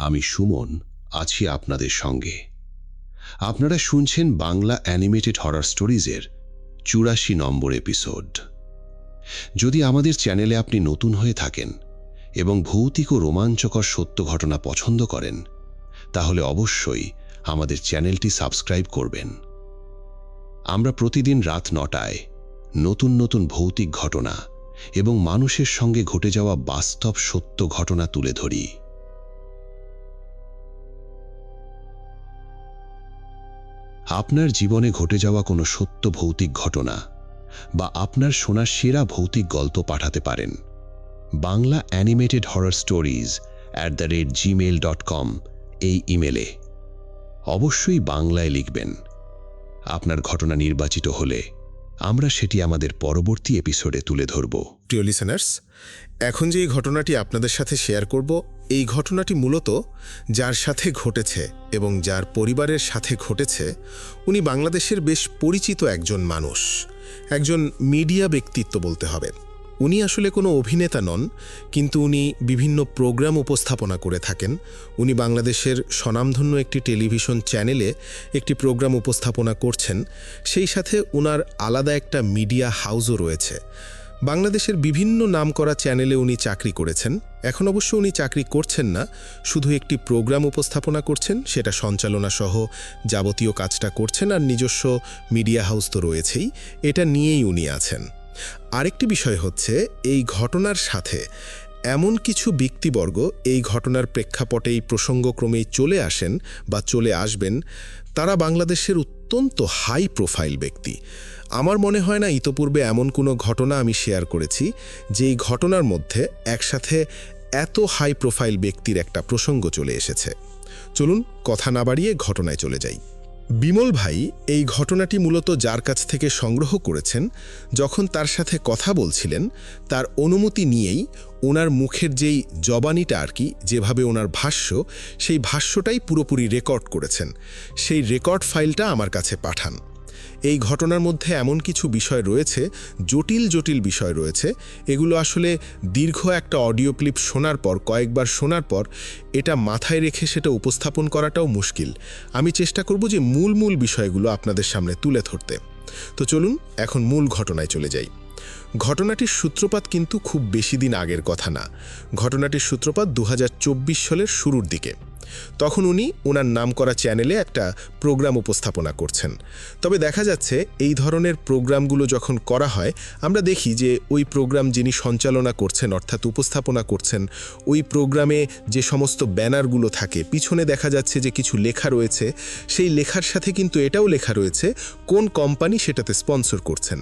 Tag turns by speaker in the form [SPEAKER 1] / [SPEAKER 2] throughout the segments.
[SPEAKER 1] আমি সুমন আছি আপনাদের সঙ্গে। আপনারা শুনছেন বাংলা অ্যানিমেটেড হরর স্টোরিজের ৮৪ নম্বর এপিসোড। যদি আমাদের চ্যানেলে আপনি নতুন হয়ে থাকেন এবং ভৌতিক ও রোমাঞ্চকর সত্য ঘটনা পছন্দ করেন, তাহলে অবশ্যই আমাদের চ্যানেলটি সাবস্ক্রাইব করবেন। আমরা প্রতিদিন রাত ৯টায় নতুন নতুন ভৌতিক ঘটনা এবং মানুষের সঙ্গে ঘটে যাওয়া বাস্তব সত্য ঘটনা তুলে ধরি। আপনার জীবনে ঘটে যাওয়া কোনো সত্য ভৌতিক ঘটনা বা আপনার শোনা সেরা ভৌতিক গল্প পাঠাতে পারেন Bangla animated horror stories @gmail.com এই ইমেলে। অবশ্যই বাংলায় লিখবেন। আপনার ঘটনা নির্বাচিত হলে আমরা সেটি আমাদের পরবর্তী এপিসোডে তুলে ধরব।
[SPEAKER 2] প্রিয় লিসেনার্স, এখন যে এই ঘটনাটি আপনাদের সাথে শেয়ার করব, এই ঘটনাটি মূলত যার সাথে ঘটেছে এবং যার পরিবারের সাথে ঘটেছে, উনি বাংলাদেশের বেশ পরিচিত একজন মানুষ, একজন মিডিয়া ব্যক্তিত্ব বলতে হবে। উনি আসলে কোনো অভিনেতা নন, কিন্তু উনি বিভিন্ন প্রোগ্রাম উপস্থাপনা করে থাকেন। উনি বাংলাদেশের স্বনামধন্য একটি টেলিভিশন চ্যানেলে একটি প্রোগ্রাম উপস্থাপনা করছেন। সেই সাথে ওনার আলাদা একটা মিডিয়া হাউসও রয়েছে। বাংলাদেশের বিভিন্ন নামকরা চ্যানেলে উনি চাকরি করেছেন। এখন অবশ্য উনি চাকরি করছেন না, শুধু একটি প্রোগ্রাম উপস্থাপনা করছেন, সেটা সঞ্চালনা সহ যাবতীয় কাজটা করছেন, আর নিজস্ব মিডিয়া হাউস তো রয়েছেই, এটা নিয়েই উনি আছেন। আরেকটি বিষয় হচ্ছে, এই ঘটনার সাথে এমন কিছু ব্যক্তিবর্গ এই ঘটনার প্রেক্ষাপটেই প্রসঙ্গক্রমেই চলে আসেন বা চলে আসবেন, তারা বাংলাদেশের অত্যন্ত হাই প্রোফাইল ব্যক্তি। আমার মনে হয় না ইতোপূর্বে এমন কোনো ঘটনা আমি শেয়ার করেছি যেই ঘটনার মধ্যে একসাথে এত হাই প্রোফাইল ব্যক্তির একটা প্রসঙ্গ চলে এসেছে। চলুন কথা না বাড়িয়ে ঘটনায় চলে যাই। বিমল ভাই এই ঘটনাটি মূলত যার কাছ থেকে সংগ্রহ করেছেন, যখন তার সাথে কথা বলছিলেন তার অনুমতি নিয়েই ওনার মুখের যেই জবানিটা আর কি, যেভাবে ওনার ভাষ্য, সেই ভাষ্যটাই পুরোপুরি রেকর্ড করেছেন। সেই রেকর্ড ফাইলটা আমার কাছে পাঠান। এই ঘটনার মধ্যে এমন কিছু বিষয় রয়েছে, জটিল জটিল বিষয় রয়েছে, এগুলো আসলে দীর্ঘ একটা অডিও ক্লিপ শোনার পর, কয়েকবার শোনার পর এটা মাথায় রেখে সেটা উপস্থাপন করাটাও মুশকিল। আমি চেষ্টা করব যে মূল বিষয়গুলো আপনাদের সামনে তুলে ধরতে। তো চলুন এখন মূল ঘটনায় চলে যাই। ঘটনাটির সূত্রপাত কিন্তু খুব বেশি দিন আগের কথা না। ঘটনাটির সূত্রপাত ২০২৪ সালের শুরুর দিকে। তখন উনি ওনার নামকরা চ্যানেলে একটা প্রোগ্রাম উপস্থাপনা করছেন। তবে দেখা যাচ্ছে এই ধরনের প্রোগ্রামগুলো যখন করা হয়, আমরা দেখি যে ওই প্রোগ্রাম যিনি সঞ্চালনা করছেন, অর্থাৎ উপস্থাপনা করছেন, ওই প্রোগ্রামে যে সমস্ত ব্যানারগুলো থাকে, পিছনে দেখা যাচ্ছে যে কিছু লেখা রয়েছে। সেই লেখার সাথে কিন্তু এটাও লেখা রয়েছে কোন কোম্পানি সেটাতে স্পন্সর করছেন।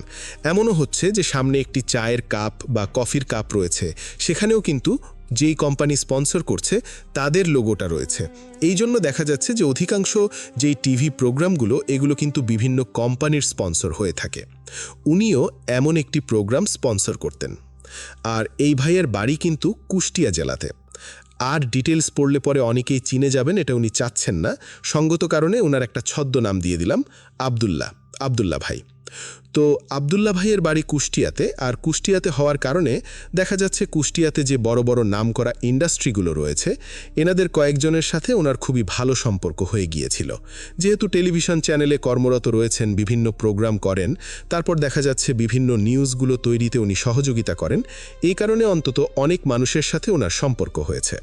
[SPEAKER 2] এমনও হচ্ছে যে সামনে একটি চায়ের কাপ বা কফির কাপ রয়েছে, সেখানেও কিন্তু যেই কোম্পানি স্পন্সর করছে তাদের লোগোটা রয়েছে। এই জন্য দেখা যাচ্ছে যে অধিকাংশ যেই টিভি প্রোগ্রামগুলো, এগুলো কিন্তু বিভিন্ন কোম্পানির স্পন্সর হয়ে থাকে। উনিও এমন একটি প্রোগ্রাম স্পন্সর করতেন। আর এই ভাইয়ের বাড়ি কিন্তু কুষ্টিয়া জেলাতে। আর ডিটেলস পড়লে পরে অনেকেই চিনে যাবেন, এটা উনি চাচ্ছেন না। সঙ্গত কারণে ওনার একটা ছদ্মনাম দিয়ে দিলাম, আব্দুল্লাহ ভাই। তো আব্দুল্লাহ ভাইয়ের বাড়ি কুষ্টিয়াতে, আর কুষ্টিয়াতে হওয়ার কারণে দেখা যাচ্ছে কুষ্টিয়াতে যে বড় বড় নামকরা ইন্ডাস্ট্রিগুলো রয়েছে, এনাদের কয়েকজনের সাথে ওনার খুবই ভালো সম্পর্ক হয়ে গিয়েছিল। যেহেতু টেলিভিশন চ্যানেলে কর্মরত রয়েছেন, বিভিন্ন প্রোগ্রাম করেন, তারপর দেখা যাচ্ছে বিভিন্ন নিউজগুলো তৈরিতে উনি সহযোগিতা করেন, এই কারণে অন্তত অনেক মানুষের সাথে ওনার সম্পর্ক হয়েছে।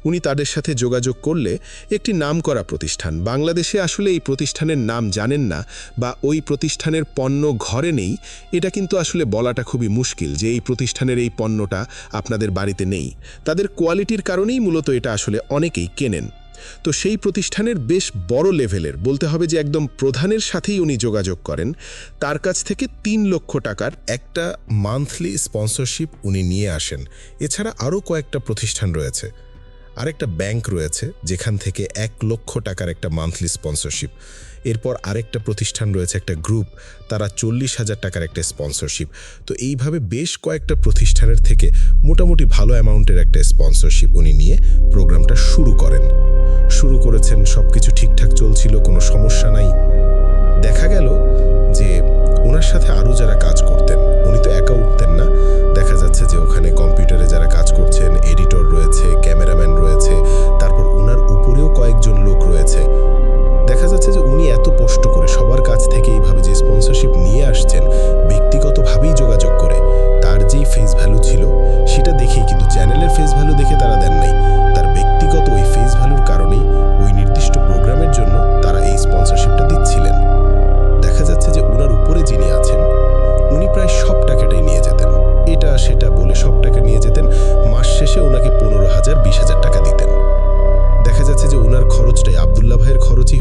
[SPEAKER 2] উনি তাদের সাথে যোগাযোগ করলে একটি নামকরা প্রতিষ্ঠান, বাংলাদেশে আসলে এই প্রতিষ্ঠানের নাম জানেন না বা ওই প্রতিষ্ঠানের পণ্য ঘরে নেই, এটা কিন্তু আসলে বলাটা খুবই মুশকিল যে এই প্রতিষ্ঠানের এই পণ্যটা আপনাদের বাড়িতে নেই। তাদের কোয়ালিটির কারণেই মূলত এটা আসলে অনেকেই কেনেন। তো সেই প্রতিষ্ঠানের বেশ বড় লেভেলের, বলতে হবে যে একদম প্রধানের সাথেই উনি যোগাযোগ করেন। তার কাছ থেকে ৩ লক্ষ টাকার একটা মান্থলি স্পন্সরশিপ উনি নিয়ে আসেন। এছাড়া আরও কয়েকটা প্রতিষ্ঠান রয়েছে, আরেকটা ব্যাংক রয়েছে যেখান থেকে ১ লক্ষ টাকার একটা মান্থলি স্পন্সরশিপ। এরপর আরেকটা প্রতিষ্ঠান রয়েছে, একটা গ্রুপ, তারা ৪০,০০০ টাকার একটা স্পন্সরশিপ। তো এইভাবে বেশ কয়েকটা প্রতিষ্ঠানের থেকে মোটামুটি ভালো অ্যামাউন্টের একটা স্পন্সরশিপ উনি নিয়ে প্রোগ্রামটা শুরু করেছেন। সব কিছু ঠিকঠাক চলছিল, কোনো সমস্যা নাই। দেখা গেল যে ওনার সাথে আরও যারা কাজ করতেন, উনি তো একা উঠতেন না, দেখা যাচ্ছে যে ওখানে কম্পিউটারে যারা কাজ করছেন, এডিটর রয়েছে, ক্যামেরাম্যান রয়েছে, তারপর ওনার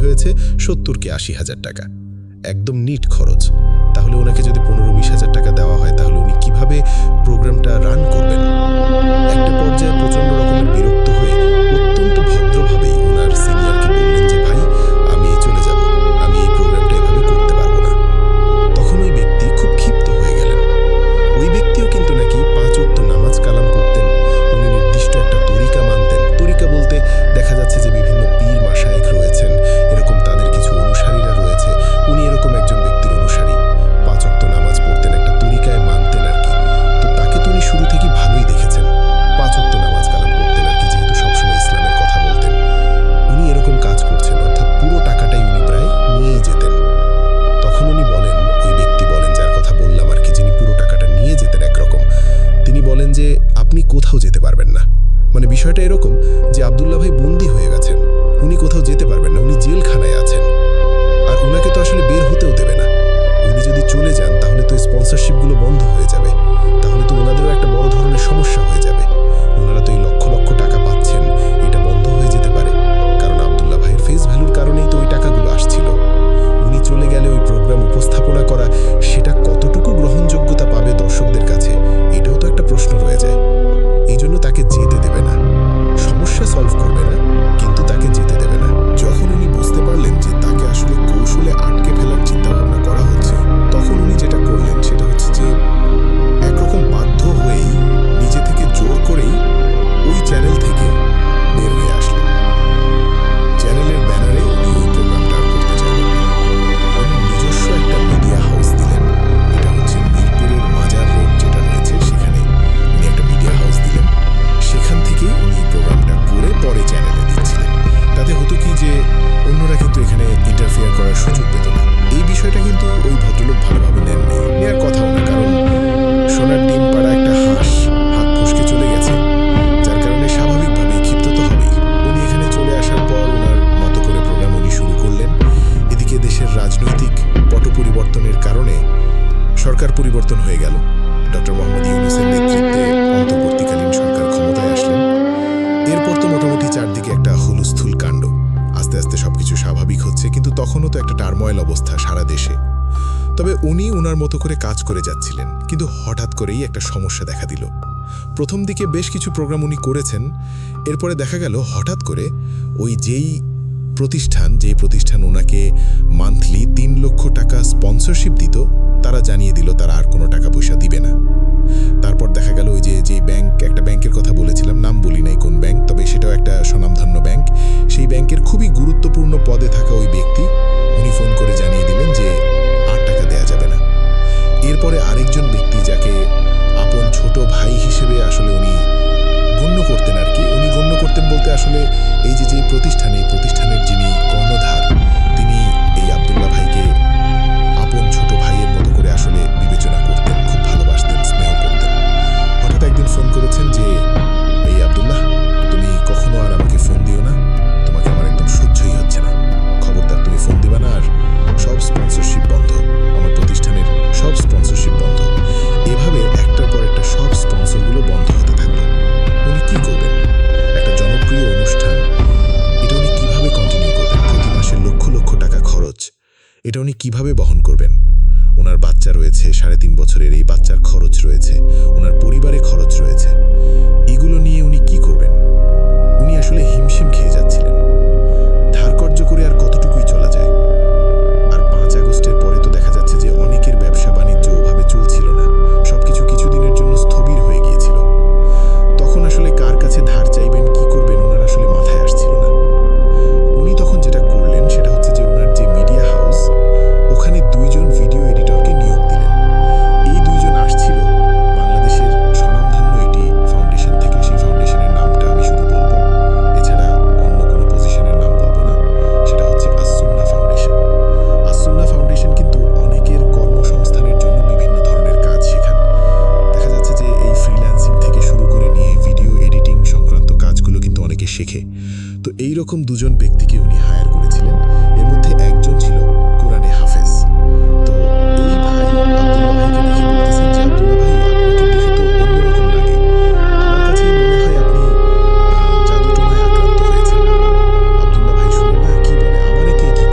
[SPEAKER 2] হয়েছে 70,000-80,000 টাকা, একদম নিট খরচ। তাহলে ওনাকে যদি 15-20,000 টাকা দেওয়া হয় তাহলে উনি কিভাবে প্রোগ্রামটা রান করবেন? একটা পর্যায়ে প্রচন্ড রকমের বিরক্ত হয়ে অত্যন্ত ভদ্রভাবেই ওনার সিনিয়রকে বললেন যে ভাই, আমি চলে যাব, আমি এই প্রোগ্রামটা এভাবে করতে পারবো না। তখন ওই ব্যক্তি খুব ক্ষিপ্ত হয়ে গেলেন। ওই ব্যক্তিও কিন্তু নাকি 5 ওয়াক্ত নামাজ কালাম পড়তেন, উনি নির্দিষ্ট একটা তরিকা মানতেন। তরিকা বলতে দেখা যাচ্ছে যে বিভিন্ন পীর মাশায়েখ রয়েছেন, এরকম তাদের কিছু অনুসারীরা রয়েছে। উনি এরকম একজন ব্যক্তির অনুসারী, 5 ওয়াক্ত নামাজ পড়তেন, একটা তরিকায় মানতেন আর কি। তো তাকে তো উনি শুরু থেকেই ভালোই দেখেছেন, 5 ওয়াক্ত নামাজ কালাম পড়তেন আর কি, যেহেতু সবসময় ইসলামের কথা বলতেন। উনি এরকম কাজ করছেন, অর্থাৎ পুরো টাকাটাই উনি প্রায় নিয়েই যেতেন। তখন উনি বলেন, ওই ব্যক্তি বলেন যার কথা বললাম আর কি, যিনি পুরো টাকাটা নিয়ে যেতেন একরকম, তিনি বলেন যে আপনি কোথাও যেতে পারবেন না। মানে বিষয়টা এরকম যে আব্দুল্লাহ ভাই বন্দী হয়ে গেছেন, উনি কোথাও যেতে পারবেন না, উনি জেলখানায় আছেন। আর ওনাকে তো আসলে বের হতেও দেবে না। উনি যদি চলে যান তাহলে তো স্পন্সরশিপগুলো বন্ধ হয়ে যাবে, তাহলে তো ওনাদেরও একটা বড় ধরনের সমস্যা হয়ে যাবে। ওনারা তো এই লক্ষ লক্ষ টাকা পাচ্ছেন, এটা বন্ধ হয়ে যেতে পারে, কারণ আব্দুল্লাহ ভাইয়ের ফেস ভ্যালুর কারণেই তো ওই টাকাগুলো আসছিল। উনি চলে গেলে ওই প্রোগ্রাম উপস্থাপনা করা, সেটা কতটুকু গ্রহণযোগ্যতা পাবে দর্শকদের কাছে, এটাও তো একটা প্রশ্ন রয়ে যায়। এই জন্য তাকে যেতে দেবে না, সমস্যা সলভ করবে না, কিন্তু তাকে যেতে দেবে না। যখন উনি বুঝতে পারলেন যে তাকে আসলে কৌশলে আটকে ফেলার চিন্তাভাবনা করা হচ্ছে, তখন উনি যেটা করলেন সেটা হচ্ছে যে একরকম বাধ্য হয়েই নিজে থেকে জোর করেই ওই চ্যানেল থেকে বের হয়ে আসলেন। চ্যানেলের ব্যানারে উনি ওই প্রোগ্রামটা আর করতে চাইলেন না। উনি নিজস্ব একটা মিডিয়া হাউস দিলেন, এটা হচ্ছে মিরপুরের মাজার রোড যেটা রয়েছে সেখানে উনি একটা মিডিয়া হাউস দিলেন। সেখান থেকেই উনি প্রোগ্রামটা করে পরে চ্যানেলে দিচ্ছিলেন। তাতে হতো কি যে অন্যরা কিন্তু এখানে ইন্টারফেয়ার করার সুযোগ পেত না। এই বিষয়টা কিন্তু ওই ভদ্রলোক ভালোভাবে নেন নেই, নেওয়ার কথাও না, কারণ সোনার ডিম পাড়া একটা হাঁস হাত ফসকে চলে গেছে, যার কারণে স্বাভাবিকভাবেই ক্ষিপ্ত তো হবেই। উনি এখানে চলে আসার পর ওনার মতো করে প্রোগ্রাম উনি শুরু করলেন। এদিকে দেশের রাজনৈতিক পট পরিবর্তনের কারণে সরকার পরিবর্তন হয়ে গেল। ডক্টর মোহাম্মদ ইউনূসের নেতৃত্বে অন্তর্বর্তীকালীন সরকার ক্ষমতায় আসলেন। এরপর তো মোটামুটি চারদিকে একটা হুলস্থুল কাণ্ড। আস্তে আস্তে সবকিছু স্বাভাবিক হচ্ছে, কিন্তু তখনও তো একটা টার্ময়েল অবস্থা সারা দেশে। তবে উনি ওনার মতো করে কাজ করে যাচ্ছিলেন, কিন্তু হঠাৎ করেই একটা সমস্যা দেখা দিল। প্রথম দিকে বেশ কিছু প্রোগ্রাম উনি করেছেন, এরপরে দেখা গেল হঠাৎ করে ওই যে প্রতিষ্ঠান ওনাকে মান্থলি 3 লক্ষ টাকা স্পন্সরশিপ দিত, তারা জানিয়ে দিল তারা আর কোনো টাকা পয়সা দিবে না। তারপর দেখা গেল ওই যে ব্যাংক, একটা ব্যাংকের কথা বলেছিলাম, নাম বলি নাই কোন ব্যাংক, তবে সেটাও একটা স্বনামধন্য ব্যাংক, সেই ব্যাংকের খুবই গুরুত্বপূর্ণ পদে থাকা ওই ব্যক্তি উনি ফোন করে জানিয়ে দিলেন যে আর টাকা দেয়া যাবে না। এরপরে আরেকজন ব্যক্তি যাকে আপন ছোট ভাই হিসেবে আসলে উনি গণ্য করতেন আর কি, উনি গণ্য করতেন বলতে আসলে এই যে প্রতিষ্ঠানের যিনি কর্ণধার, তিনি এই আব্দুল্লাহ ভাইকে আপন ছোট ভাইয়ের মতো করে আসলে বিবেচনা করতেন, খুব ভালোবাসতেন, স্নেহ করতেন। হঠাৎ একদিন ফোন করেছেন যে এই আব্দুল্লাহ, তুমি কখনো আর আমাকে ফোন দিও না, তোমাকে আমার একদম সহ্যই হচ্ছে না, খবরদার তুমি ফোন দিবা না, আর সব স্পন্সরশিপ বন্ধ, আমার প্রতিষ্ঠানের সব স্পন্সরশিপ বন্ধ। এভাবে একটার পর একটা সব স্পন্সরগুলো বন্ধ হতে থাকলো। উনি কি করবেন? একটা জনপ্রিয় অনুষ্ঠান, এটা উনি কিভাবে কন্টিনিউ করবেন? প্রতি মাসে লক্ষ লক্ষ টাকা খরচ, এটা উনি কিভাবে বহন করবেন? ওনার বাচ্চা রয়েছে 3.5 বছরের, এই বাচ্চার খরচ রয়েছে, ওনার পরিবারে খরচ রয়েছে, এগুলো নিয়ে উনি কি করবেন? উনি আসলে হিমশিম খেয়ে যাচ্ছিলেন। ধার কর্জ করে আর কতটুকুই চলা যায়? আর 5 আগস্টের পরে তো দেখা যাচ্ছে যে অনেকের ব্যবসা বাণিজ্য ওভাবে চলছিল না, সবকিছু কিছুদিনের জন্য স্থবির হয়ে গিয়েছিল। তখন আসলে কার কাছে ধার চাইবেন, কি করবেন, ওনার আসলে মাথায় আসছিল না। উনি তখন যেটা করলেন সেটা হচ্ছে যে ওনার যে মিডিয়া হাউস, ওখানে 2 জন ভিডিও এডিটরকে নিয়োগ দিলেন। এই 2 জন আসছিল বাংলাদেশের স্বনামধন্য একটি ফাউন্ডেশন থেকে, সেই ফাউন্ডেশনের নামটা আমি শুধু বলবো, এছাড়া অন্য কোনো পজিশনের নাম বলবো না। সেটা হচ্ছে আস-সুন্নাহ ফাউন্ডেশন। আস-সুন্নাহ ফাউন্ডেশন কিন্তু অনেকের কর্মসংস্থানের জন্য বিভিন্ন ধরনের কাজ শেখান। দেখা যাচ্ছে যে এই ফ্রিল্যান্সিং থেকে শুরু করে নিয়ে ভিডিও এডিটিং সংক্রান্ত কাজগুলো কিন্তু অনেকে শেখে। তো এইরকম 2 জন ব্যক্তিকে উনি হায়ার করেছিলেন। এর মধ্যে একজন ছিল কোরআনে হাফেজ। তো এই ভাই আব্দুল্লাহ ভাইকে দেখে বলতেছেন যে আব্দুল্লাহ ভাই, আপনাকে দেখে তো অন্যরকম লাগে, আমার কাছে মনে হয় আপনি জাদুটোনায় আক্রান্ত হয়েছেন। আব্দুল্লাহ ভাই শুনে, না কি বলে, আমারে কে কি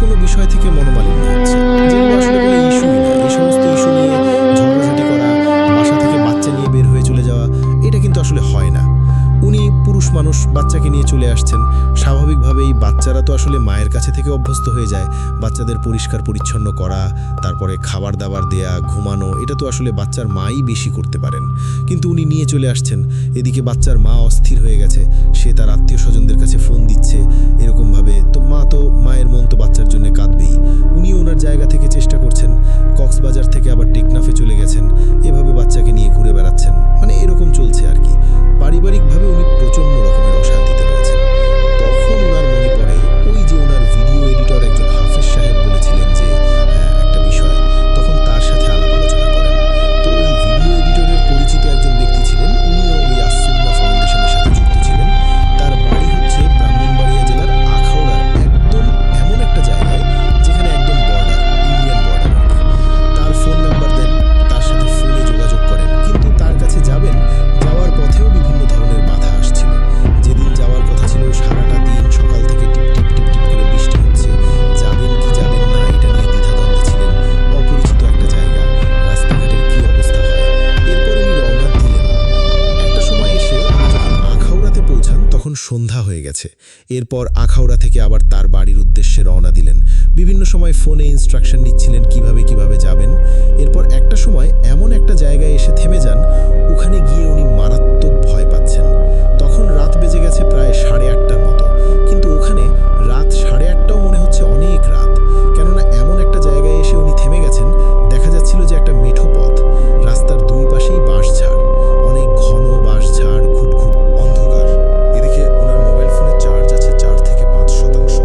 [SPEAKER 2] কোনো বিষয় থেকে মনোমালিন্য হচ্ছে, যেগুলো আসলে কোনো ইস্যুই না। এই সমস্ত ইস্যু নিয়ে ঝগড়াঝাটি করা, বাসা থেকে বাচ্চা নিয়ে বের হয়ে চলে যাওয়া, এটা কিন্তু আসলে হয় না। উনি পুরুষ মানুষ, বাচ্চাকে নিয়ে চলে আসছেন। স্বাভাবিকভাবেই বাচ্চারা তো আসলে মায়ের কাছে থেকে অভ্যস্ত হয়ে যায়। বাচ্চাদের পরিষ্কার পরিচ্ছন্ন করা, তারপরে খাবার দাবার দেয়া, ঘুমানো, এটা তো আসলে বাচ্চার মাই বেশি করতে পারেন। কিন্তু উনি নিয়ে চলে আসছেন। এদিকে বাচ্চার মা অস্থির হয়ে গেছে, সে তার আত্মীয় স্বজনদের কাছে ফোন দিচ্ছে এরকমভাবে। তো মায়ের মন তো বাচ্চার জন্য কাঁদবেই। উনিও ওনার জায়গা থেকে চেষ্টা করছেন। কক্সবাজার থেকে আবার টেকনাফে চলে গেছেন, এভাবে বাচ্চাকে নিয়ে ঘুরে বেড়াচ্ছেন। মানে এরকম চলছে আর কি। পারিবারিকভাবে উনি প্রচণ্ড রকমের অশান্তিতে রয়েছেন। তখন ওনার মনে পড়ে ওই যে ওনার ভিডিও এডিটর একজন হাফেজ সাহেব বলেছিলেন যে একটা বিষয়, তখন তার সাথে আলাপ আলোচনা করেন। তো ওই ভিডিও এডিটরের পরিচিত একজন ব্যক্তি ছিলেন, উনিও ওই আসুন্না ফাউন্ডেশনের সাথে যুক্ত ছিলেন। তার বাড়ি হচ্ছে ব্রাহ্মণবাড়িয়া জেলার আখাউড়ার একদম এমন একটা জায়গায় যেখানে একদম বর্ডার, ইন্ডিয়ান বর্ডার আর কি। তার ফোন নাম্বার দেন, তার সাথে ফোনে যোগাযোগ করেন। কিন্তু তার কাছে যাবেন, যাওয়ার পথেও বিভিন্ন ধরনের বাধা আসছিল। যেদিন যাওয়ার কথা ছিল সারাটা দিন সকাল থেকে টিপ টিপ টিপ টিপ করে বৃষ্টি হচ্ছে। যাবেন কি যাবেন না এটা নিয়ে দ্বিধাদ্বন্দ্বে ছিলেন। অপরিচিত একটা জায়গা, রাস্তাঘাটের কি অবস্থা হয়। এরপর উনি রওনা দিলেন। একটা সময় এসে যখন আখাউড়াতে পৌঁছান তখন সন্ধ্যা হয়ে গেছে। এরপর আখাউড়া থেকে আবার তার বাড়ির উদ্দেশ্যে রওনা দিলেন। বিভিন্ন সময় ফোনে ইনস্ট্রাকশন নিচ্ছিলেন কিভাবে কিভাবে যাবেন। এরপর একটা সময় এমন একটা জায়গায় এসে থেমে যান, ওখানে গিয়ে উনি মারাত্মক ভয় পাচ্ছেন। তখন রাত বেজে গেছে প্রায় 8:30টার মতো। কিন্তু ওখানে রাত 8:30টাও মনে হচ্ছে অনেক রাত, কেননা এমন একটা জায়গায় এসে উনি থেমে গেছেন। দেখা যাচ্ছিল যে একটা মেঠো পথ, রাস্তার দুই পাশেই বাঁশঝাড়, অনেক ঘন বাঁশঝাড়, ঘুটঘুট অন্ধকার। এদিকে ওনার মোবাইল ফোনে চার্জ আছে 4 থেকে 5%।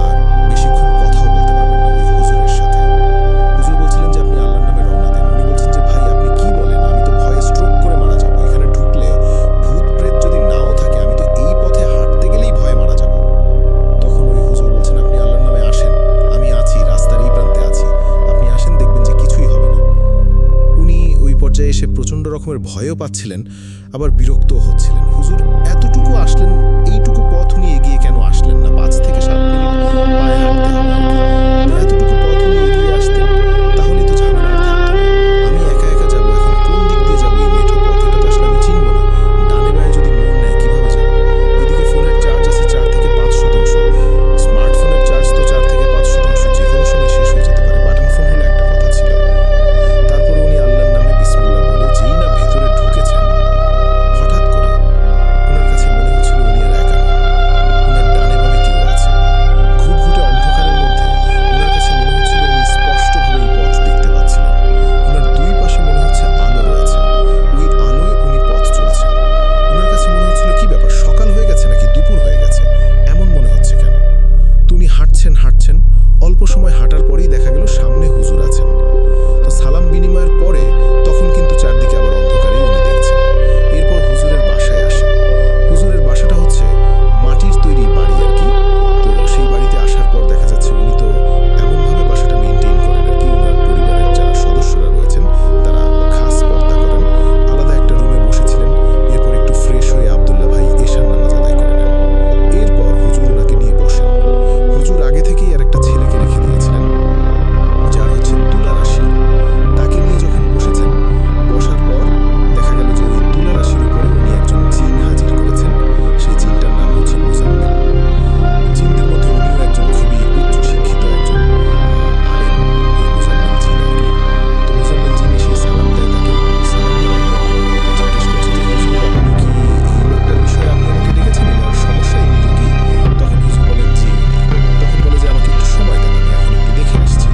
[SPEAKER 2] আর বেশিক্ষণ কথাও বলতে পারবেন না ওই হুজুরের সাথে। হুজুর বলছিলেন যে আপনি আল্লাহর নামে রওনা দেন। উনি বলছেন যে ভাই আপনি কি বলেন, আমি তো ভয়ে স্ট্রোক করে মারা যাবো। এখানে ঢুকলে ভূত প্রেত যদি নাও থাকে, আমি তো এই পথে হাঁটতে গেলেই ভয়ে মারা যাবো। তখন ওই হুজুর বলছেন আপনি আল্লাহর নামে আসেন, আমি আছি, রাস্তার এই প্রান্তে আছি, আপনি আসেন, দেখবেন যে কিছুই হবে না। উনি ওই পর্যায়ে এসে প্রচণ্ড রকমের ভয়ও পাচ্ছিলেন, আবার বিরক্তও হচ্ছিলেন। হুজুর এতটুকু আসলেন, এইটুকু পথ উনি এগিয়ে কেন আসলেন না? 5 থেকে 7 মিনিট পায়ে হাঁটতে হবে আর কি। তো এতটুকু পথ উনি এগিয়ে আসতেন, তাহলে তো ঝামেলা আর থাকতো না। আমি একা একা যাবো, এখন কোন দিক দিয়ে যাবো? এই মেঠো পথ, এটা তো আসলে আমি চিনব না। ডানে বায়ে যদি মোড় নেয় কিভাবে যাবো? এদিকে ফোনের চার্জ আছে 4 থেকে 5%। স্মার্টফোনের চার্জ তো 4 থেকে 5%, যে কোনো সময় শেষ হয়ে যেতে পারে। বাটন ফোন হলে একটা কথা ছিল। তারপর উনি আল্লাহর নামে বিসমিল্লাহ বলে যেই না ভেতরে ঢুকেছেন, হঠাৎ করে ওনার কাছে মনে হচ্ছিল উনি আর একা নন। ওনার ডানে বামে কেউ আছে। ঘুটঘুটে অন্ধকারের মধ্যে ওনার কাছে মনে হচ্ছিল উনি স্পষ্টভাবে এই পথ দেখতে পাচ্ছিলেন। ওনার দুই পাশে মনে হচ্ছে আলো রয়েছে, ওই আলোয় উনি পথ চলছেন। ওনার কাছে মনে হচ্ছিল কি ব্যাপার, সকাল হয়ে গেছে নাকি দুপুর হয়ে গেছে, এমন মনে হচ্ছে কেন? তো উনি হাঁটছেন, অল্প সময় হাঁটার পরেই দেখা গেল সামনে হুজুর আছেন। তো সালাম বিনিময়ের পরে তখন কিন্তু চারদিকে আবার অন্ধকারেই উনি দেখছেন। এরপর হুজুরের বাসায় আসেন। হুজুরের বাসাটা হচ্ছে মাটির তৈরি বাড়ি আর কি। তো সেই বাড়িতে আসার পর দেখা যাচ্ছে উনি তো এমনভাবে বাসাটা মেনটেন করেন আর কি। ওনার পরিবারের যারা সদস্যরা রয়েছেন তারা খাস পর্দা করেন, আলাদা একটা রুমে বসেছিলেন। এরপর একটু ফ্রেশ হয়ে আব্দুল্লাহ ভাই এশার নামাজ আদায় করে নেন। এরপর হুজুর ওনাকে নিয়ে বসেন। হুজুর আগে থেকেই আর একটা ছেলেকে রেখে দিয়েছিলেন, যার হচ্ছে তুলা রাশি। তাকে নিয়ে যখন বসেছেন, বসার পর দেখা গেল যে ওই তুলা রাশির উপরে উনি একজন জিন হাজির করেছেন। সেই জিনটার নাম হচ্ছে মুজাম্মেল। জিনদের মধ্যে উনিও একজন খুবই উচ্চ শিক্ষিত একজন আলেম, এই মুজাম্মেল জিন আর কি। তো মুজাম্মেল জিন এসে সালাম দেয় তাকে। সালাম দেওয়ার পর জিজ্ঞেস করছে যে হুজুর আপনি কি এই লোকটার বিষয়ে আপনি আমাকে ডেকেছেন, এনার সমস্যা এই রোগী? তখন হুজুর বলেন জি। তখন বলে যে আমাকে একটু সময় দেন, আমি এখন একটু দেখে আসছি।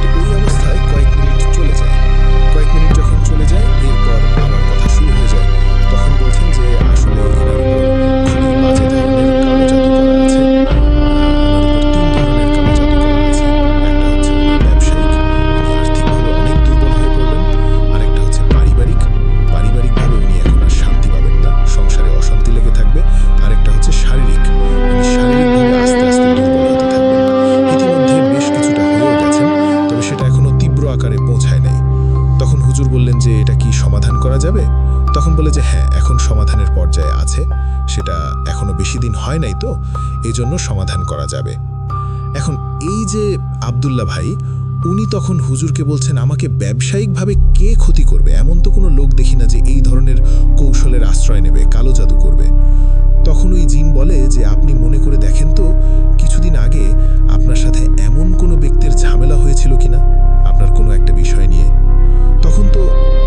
[SPEAKER 2] তো ওই অবস্থায় কয়েক মিনিট চলে যায়। কয়েক মিনিট যখন চলে যায়, এরপর আবার কথা শুরু হয়ে যায়। তখন বলছেন যে আসলে এনার উপর খুবই বাজে ধরনের কালো জাদু করা আছে। ওনার উপর 3 ধরনের কালো জাদু করা আছে। একটা হচ্ছে ওনার ব্যবসায়িক, উনি আর্থিকভাবে অনেক দুর্বল হয়ে পড়বেন। আরেকটা হচ্ছে পারিবারিকভাবে উনি এখন আর শান্তি পাবেন না, সংসারে অশান্তি লেগে থাকবে। আরেকটা হচ্ছে শারীরিক, উনি শারীরিকভাবে আস্তে আস্তে দুর্বল হতে থাকবেন। ইতিমধ্যে বেশ কিছুটা হয়েও গেছেন, তবে সেটা এখনো তীব্র আকারে পৌঁছায় নাই। তখন হুজুর বললেন যে এটা কি সমাধান করা যাবে? তখন বলে যে হ্যাঁ, এখন সমাধানের পর্যায়ে আছে, সেটা এখনো বেশি দিন হয় নাই, তো এই জন্য সমাধান করা যাবে। এখন এই যে আব্দুল্লাহ ভাই, উনি তখন হুজুরকে বলছেন আমাকে ব্যবসায়িকভাবে কে ক্ষতি করবে, এমন তো কোনো লোক দেখি না যে এই ধরনের কৌশলের আশ্রয় নেবে, কালো জাদু করবে। তখন ওই জিন বলে যে আপনি মনে করে দেখেন তো কিছুদিন আগে আপনার সাথে এমন কোনো ব্যক্তির ঝামেলা হয়েছিল কিনা আপনার কোনো একটা বিষয় নিয়ে। তখন তো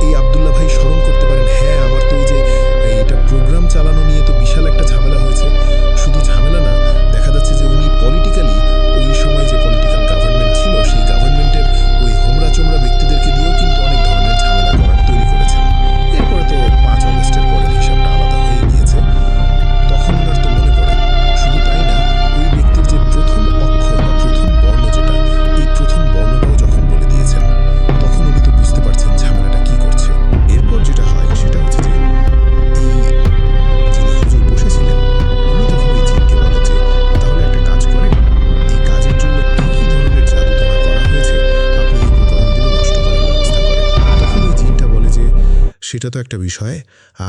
[SPEAKER 2] এই আব্দুল্লাহ ভাই স্মরণ করতে পারেন, হ্যাঁ আমার তো এই যে এটা প্রোগ্রাম চালানো নিয়ে তো বিশাল একটা ঝামেলা হয়েছে। শুধু ঝামেলা না, দেখা যাচ্ছে যে উনি পলিটিক্যালি ওই সময় যে পলিটিক্যাল গভর্নমেন্ট ছিল সেই গভর্নমেন্টের ওই হোমরা চোমরা ব্যক্তিদেরকে দিয়েও কিন্তু অনেক ধরনের ঝামেলা তৈরি করেছেন। এরপরে তো 5 অগস্টের পরের হিসাবটা আলাদা হয়ে গিয়েছে। তখন ওনার তো মনে পড়ে, শুধু তাই না, ওই ব্যক্তির যে প্রথম অক্ষর বা প্রথম বর্ণ যেটা, এই প্রথম বর্ণটাও যখন বলে দিয়েছেন, তখন উনি তো বুঝতে পারছেন ঝামেলাটা কি করছে। এরপর যেটা হয় সেটা হচ্ছে যে এই যিনি হুজুর বসেছিলেন উনি তখন ওই জিনকে বলেন যে তাহলে একটা কাজ করেন, এই কাজের জন্য কি কি ধরনের জাদুটোনা করা হয়েছে আপনি এই উপকরণগুলো নষ্ট করার ব্যবস্থা করেন। তখন ওই জিনটা বলে যে সেটা তো একটা বিষয়,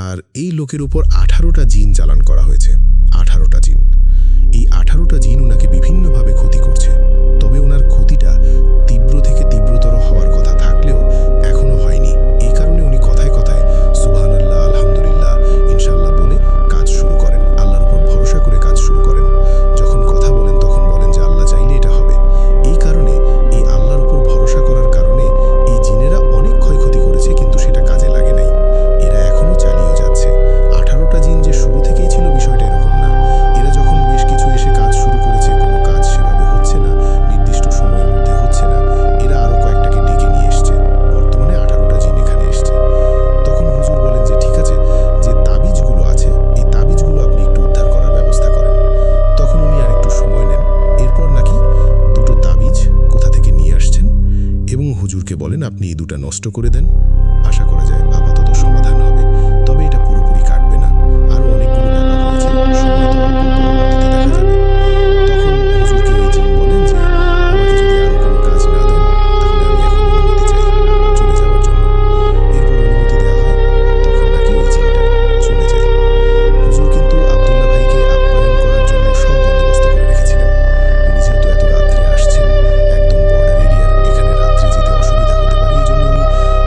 [SPEAKER 2] আর এই লোকের উপর 18টা জিন চালান করা হয়েছে। 18টা জিন, এই 18টা জিন ওনাকে বিভিন্নভাবে ক্ষতি করছে। তবে ওনার ক্ষতিটা তীব্র থেকে তীব্রতর হওয়ার কথা থাকলেও এখনো হয়নি। এই কারণে উনি কথায় কথায় সুবহানাল্লাহ, আলহামদুলিল্লাহ, ইনশাআল্লাহ বলে কাজ শুরু করেন, আল্লাহর উপর ভরসা করে কাজ শুরু করেন। যখন কথা বলেন তখন বলেন যে আল্লাহ চাইলে এটা হবে। এই কারণে এই আল্লাহর উপর ভরসা করার কারণে এই জিনেরা অনেক ক্ষয়ক্ষতি করেছে, কিন্তু সেটা কাজে লাগে নাই। এরা এখনো চালিয়েও যাচ্ছে। 18টা জিন যে শুরু থেকেই ছিল বিষয়টা এরকম না। এরা যখন বেশ কিছু এসে কাজ শুরু করেছে, কোনো কাজ সেভাবে হচ্ছে না, নির্দিষ্ট সময়ের মধ্যে হচ্ছে না, এরা আরো কয়েকটাকে ডেকে নিয়ে এসছে। বর্তমানে 18টা জিন এখানে এসছে। তখন হুজুর বলেন যে ঠিক আছে, যে তাবিজগুলো আছে এই তাবিজগুলো আপনি একটু উদ্ধার করার ব্যবস্থা করেন। তখন উনি আর একটু সময় নেন। এরপর নাকি 2টো তাবিজ কোথা থেকে নিয়ে আসছেন এবং হুজুরকে বলেন আপনি এই 2টা নষ্ট করে দেন, আশা করা যায় আপাতত সমাধান হবে। তবে এটা পুরোপুরি কাটবে না, আরো অনেকগুলো ব্যাপার রয়েছে, সময় তো অল্প, পরবর্তীতে দেখা যাবে। তখন হুজুরকে ওই জিন বলেন যে আমাকে যদি আরো কোনো কাজ না দেন তাহলে আমি এখন অনুমতি চাই চলে যাওয়ার জন্য। এরপর অনুমতি দেওয়া হয়, তখন নাকি ওই জিনটা চলে যায়। হুজুর কিন্তু আব্দুল্লাহ ভাইকে আপ্যায়ন করার জন্য সব বন্দোবস্ত করে রেখেছিলেন। উনি যেহেতু এত রাত্রে আসছেন, একদম বর্ডার এরিয়ার, এখানে রাত্রে যেতে অসুবিধা হতে পারে, এই জন্য উনি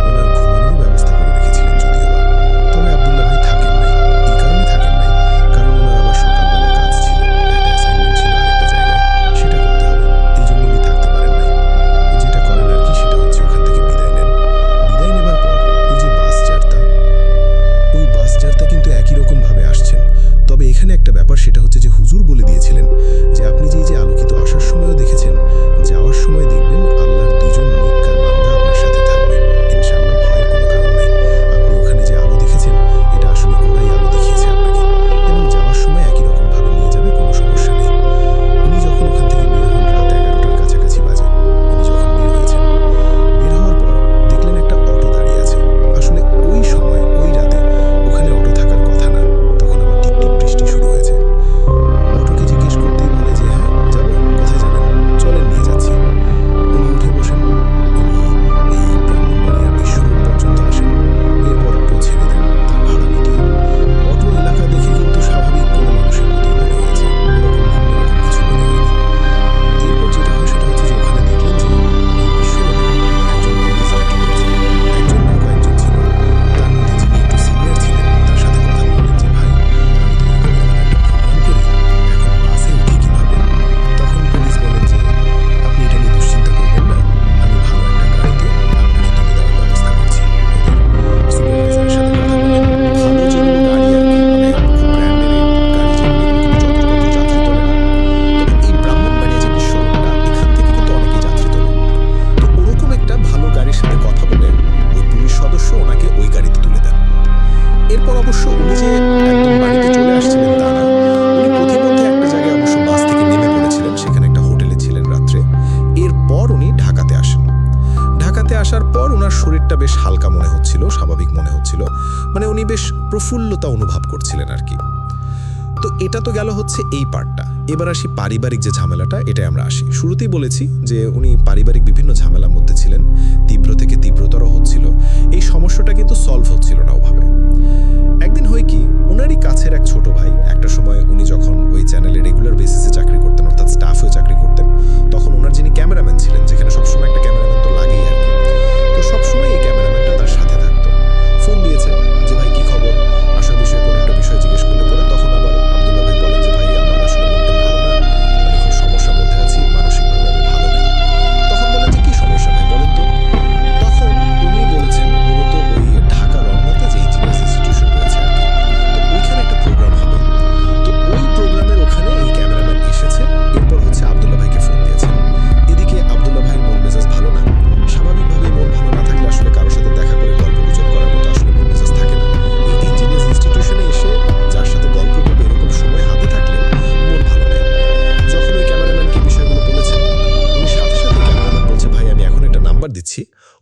[SPEAKER 2] ওনার ঘুমানোর ব্যবস্থা করে রেখেছিলেন যদিও বা। তবে আব্দুল্লাহ ভাই থাকেন নাই। এই কারণে থাকেন নাই কারণ ওনার আবার সকালবেলা কাজ ছিল, একটা অ্যাসাইনমেন্ট ছিল আরেকটা জায়গায়, সেটা করতে হবে। এই জন্য উনি থাকতে পারেন নাই। যেটা করেন আর কি সেটা হচ্ছে ওখান থেকে বিদায় নেন। বিদায় নেবার পর ওই যে বাস জারতা, ওই বাস জারতা কিন্তু একই রকমভাবে আসছেন। তবে এখানে একটা ব্যাপার, সেটা হচ্ছে যে হুজুর বলে দিয়েছিলেন যে আপনি যে আলোকিত আসার সময়ও দেখেছেন, যাওয়ার সময় দেখবেন আল্লাহর 2জন নেককার বান্দা আপনার সাথে থাকবে, ইনশাআল্লাহ ভয়ের কোনো কারণ নেই। আপনি ওখানে যে আলো দেখেছেন এটা আসলে ওরাই আলো দেখিয়েছে আপনাকে, এবং যাওয়ার সময় একই রকমভাবে নিয়ে যাবে, কোনো সমস্যা নেই। উনি যখন ওখান থেকে বের হন রাত 11টার কাছাকাছি বাজে। উনি যখন বের হয়েছেন, বের হওয়ার পর দেখলেন একটা অটো দাঁড়িয়ে আছে। আসলে ওই সময় ওই রাতে ওখানে অটো থাকার কথা না। তখন আবার টিপ টিপ বৃষ্টি শুরু হয়েছে। অটোকে জিজ্ঞেস করতেই বলে যে হ্যাঁ যাবো, কোথায় যাবেন, চলেন নিয়ে যাচ্ছি। উনি উঠে বসেন। উনি এই ব্রাহ্মণবাড়িয়া বিশ্ব রোড পর্যন্ত আসেন। এরপর অটো ছেড়ে দেন তার ভাড়া মিটিয়ে। অটো এলাকা দেখে কিন্তু স্বাভাবিক কোনো মানুষের মতোই মনে হয়েছে, ওরকম ভিন্ন রকম কিছু মনে হয়নি। এরপর যেটা হয় সেটা হচ্ছে যে ওখানে দেখলেন যে এই বিশ্ব রোডে একজন পুলিশ ডেকে নিয়েছে। একজন না কয়েকজন ছিল, তার মধ্যে যিনি একটু সিনিয়র ছিলেন তার সাথে কথা বললেন যে ভাই আমি তো এরকম এরকম একটা প্রোগ্রাম করি, এখন বাসে উঠি কিভাবে। তখন পুলিশ বলেন যে আপনি এটা নিয়ে দুশ্চিন্তা করবেন না, আমি ভালো একটা গাড়িতে আপনাকে তুলে দেওয়ার ব্যবস্থা করছি। ওদের সুপারভাইজারের সাথে কথা বলেন, ভালো যেগুলো গাড়ি আর কি, মানে খুব ব্র্যান্ডের গাড়ি যেগুলো, এগুলো কিন্তু যত্রতত্র যাত্রী তোলে না। তবে এই ব্রাহ্মণবাড়িয়া যে বিশ্ব রোডটা, এখান থেকে কিন্তু অনেকেই যাত্রী তোলে। তো ওরকম একটা ভালো গাড়ির সাথে কথা বলে ওই পুলিশ সদস্য ওনাকে ওই গাড়িতে তুলে দেন। এরপর অবশ্য উনি যে একদম বাড়িতে চলে আসছিলেন তা না, উনি প্রতিমধ্যে একটা জায়গায় অবশ্য বাস থেকে নেমে পড়েছিলেন, সেখানে একটা হোটেলে ছিলেন রাত্রে। এরপর উনি ঢাকাতে আসেন। ঢাকাতে আসার পর ওনার শরীরটা বেশ হালকা মনে হচ্ছিল, স্বাভাবিক মনে হচ্ছিল, মানে উনি বেশ প্রফুল্লতা অনুভব করছিলেন আর কি। তো এটা তো গেল হচ্ছে এই পার্টটা। এবার আসি পারিবারিক যে ঝামেলাটা, এটাই আমরা আসি। শুরুতেই বলেছি যে উনি পারিবারিক বিভিন্ন ঝামেলার মধ্যে ছিলেন, তীব্র থেকে তীব্রতর হচ্ছিল। এই সমস্যাটা কিন্তু সলভ হচ্ছিল না ওভাবে। একদিন হয় কি, উনারই কাছের এক ছোট ভাই, একটা সময় উনি যখন ওই চ্যানেলে রেগুলার বেসিসে চাকরি করতেন, অর্থাৎ স্টাফ হয়ে চাকরি করতেন,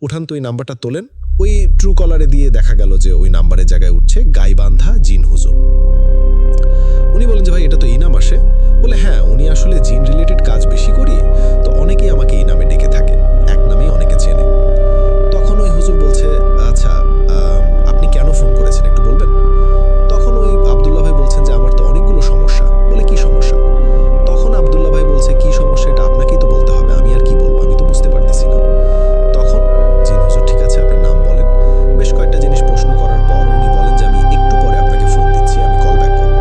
[SPEAKER 2] উঠান তো, ওই নাম্বারটা তোলেন। ওই ট্রু কলারে দিয়ে দেখা গেল যে ওই নাম্বারের জায়গায় উঠছে গাইবান্ধা জিন হুজুর। উনি বলেন যে ভাই এটা তো এই নাম আসে। বলে হ্যাঁ, উনি আসলে জিন রিলেটেড কাজ বেশি করি, তো অনেকেই আমাকে এই নামে ডেকে থাকে, এক নামেই অনেকে চেনে। তখন ওই হুজুর বলছে আচ্ছা আপনি কেন ফোন করেছেন একটু বলবেন? তখন ওই আব্দুল্লাহ ভাই বলছেন যে আমার তো অনেকগুলো সমস্যা। বলে কি সমস্যা? তখন আব্দুল্লাহ ভাই বলছে কি সমস্যা এটা আপনাকেই তো বলতে হবে, আমি আর কি বলবো, আমি তো বুঝতে পারতেছি না। তখন জিন হুজুর ঠিক আছে আপনার নাম বলেন। বেশ কয়েকটা জিনিস প্রশ্ন করার পর উনি বলেন যে আমি একটু পরে আপনাকে ফোন দিচ্ছি, আমি কল ব্যাক করবো।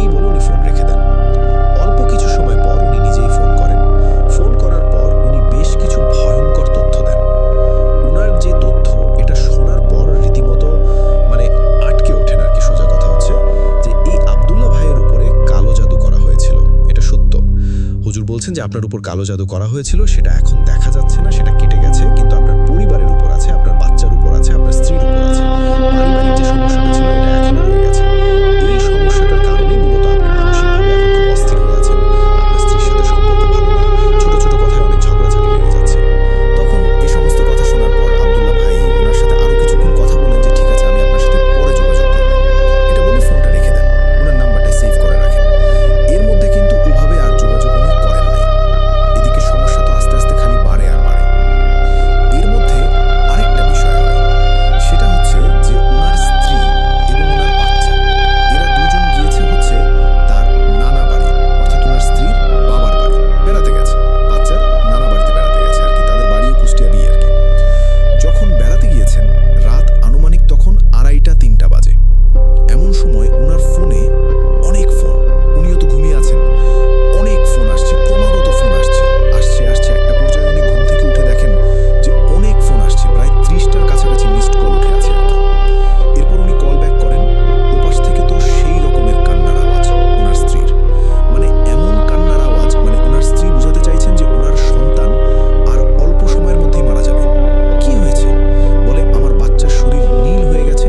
[SPEAKER 2] এই বলে উনি ফোন রেখে দেন। অল্প কিছু সময় পর উনি নিজেই ফোন করেন। ফোন করার পর উনি বেশ কিছু ভয়ঙ্কর তথ্য দেন। উনার যে তথ্য এটা শোনার পর রীতিমতো মানে আটকে ওঠেন আর কি। সোজা কথা হচ্ছে যে এই আব্দুল্লাহ ভাইয়ের উপরে কালো জাদু করা হয়েছিল, এটা সত্য। হুজুর বলছেন যে আপনার উপর কালো জাদু করা হয়েছিল, সেটা এখন দেখা যাচ্ছে না, সেটা কেটে গেছে, কিন্তু আপনার পরিবারের উপর আছে, আপনার বাচ্চার উপর আছে, আপনার স্ত্রীর উপর আছে। পারিবারিক যে সমস্যাটা ছিল এটা এখনো রয়ে গেছে। এই সমস্যাটার কারণেই মূলত আপনি মানসিকভাবে এখন খুব অস্থির হয়ে আছেন। আপনার স্ত্রীর সাথে সম্পর্ক ভালো না, ছোট ছোট কথায় অনেক ঝগড়াঝাটি লেগে যাচ্ছে। তখন এই সমস্ত কথা শোনার পর আব্দুল্লাহ ভাই ওনার সাথে আরো কিছুক্ষণ কথা বলেন যে ঠিক আছে আমি আপনার সাথে পরে যোগাযোগ করব। এটা বলে ফোনটা রেখে দেন, ওনার নাম্বারটা সেভ করে রাখেন। এর মধ্যে কিন্তু ওভাবে আর যোগাযোগ উনি করেন নাই। এদিকে সমস্যা তো আস্তে আস্তে খালি বাড়ে আর বাড়ে। এর মধ্যে আরেকটা বিষয় হয়, সেটা হচ্ছে যে ওনার স্ত্রী এবং ওনার বাচ্চা এরা দুজন গিয়েছে হচ্ছে তার নানা বাড়ি, অর্থাৎ ওনার স্ত্রীর বাবার বাড়ি বেড়াতে গেছে। বাচ্চার নানা বাড়িতে বেড়াতে গেছে আর কি, তাদের বাড়িও কুষ্টিয়া বিয়ে আর কি। যখন বেড়াতে গিয়েছেন রাত আনুমানিক তখন 2:30-3টা বাজে। এমন সময় ওনার ফোনে অনেক ফোন, উনিও তো ঘুমিয়ে আছেন, অনেক ফোন আসছে, ক্রমাগত ফোন আসছে আসছে আসছে। একটা পর্যায়ে উনি ঘুম থেকে উঠে দেখেন যে অনেক ফোন আসছে, প্রায় 30টার কাছাকাছি মিসড কল উঠে আছে আর কি। এরপর উনি কল ব্যাক করেন, ওপাশ থেকে তো সেই রকমের কান্নার আওয়াজ ওনার স্ত্রীর, মানে এমন কান্নার আওয়াজ, মানে ওনার স্ত্রী বুঝাতে চাইছেন যে ওনার সন্তান আর অল্প সময়ের মধ্যেই মারা যাবে। কি হয়েছে? বলে আমার বাচ্চার শরীর নীল হয়ে গেছে,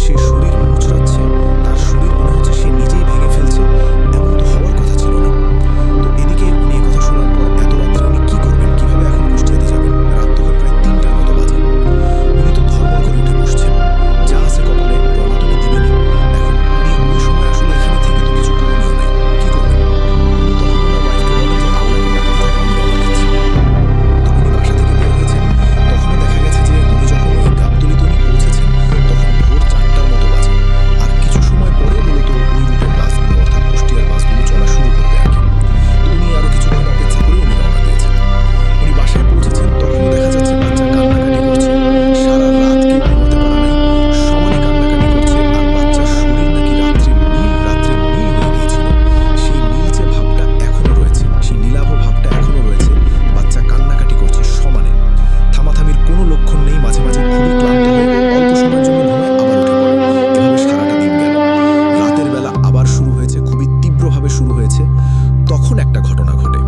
[SPEAKER 2] সে শরীর মুচড়াচ্ছে, তার শরীর মনে হচ্ছে সে নিজেই ভেঙে ফেলছে, এমন তো হওয়ার কথা ছিল না। তো এদিকে উনি এই কথা শোনার পর এত রাত্রে উনি কি করবেন, কিভাবে এখন কুষ্টিয়াতে যাবেন? রাত তখন প্রায় 3টার মতো বাজে। উনি তো ধর্মর করে উঠে বসছেন, যা আছে কপালে রওনা তো উনি দিবেনই। এখন উনি ওই সময় আসলে এখানে থেকে তো কিছু করণীয় নাই, কি করবেন? উনি তখন ওনার ওয়াইফকে বলেন যে আপনাকে ডাক্তার দেখাবো, আমি রওনা দিচ্ছি। তো উনি বাসা থেকে বের হয়েছেন, তখনও দেখা গেছে যে উনি যখন ওই গাবতলীতে উনি পৌঁছেছেন তখন ভোর 4টার মতো বাজে। আর কিছু সময় পরে মূলত ওই রুটের বাসগুলো অর্থাৎ কুষ্টিয়ার বাসগুলো চলা শুরু করবে আর কি। তো উনি আরো কিছুক্ষণ অপেক্ষা করে উনি রওনা দিয়েছেন। উনি বাসায় পৌঁছেছেন, তখনও দেখা যাচ্ছে বাচ্চা কান্নাকাটি করছে, সারা রাত কেউ ঘুমাতে পারে নাই, সমানে কান্নাকাটি করছে। আর বাচ্চার শরীর নাকি রাত্রে নীল হয়ে গিয়েছিল। সেই নীলচে ভাবটা এখনো রয়েছে, সেই নীলাভ ভাবটা এখনো রয়েছে। বাচ্চা কান্নাকাটি করছে সমানে, থামাথামির কোনো লক্ষণ নেই। মাঝে মাঝে খুবই ক্লান্ত হয়ে অল্প সময়ের জন্য ঘুমায়, আবার উঠে পড়ে। এভাবে সারাটা দিন গেল। রাতের বেলা আবার শুরু হয়েছে, খুবই তীব্রভাবে শুরু হয়েছে। তখন একটা ঘটনা ঘটে,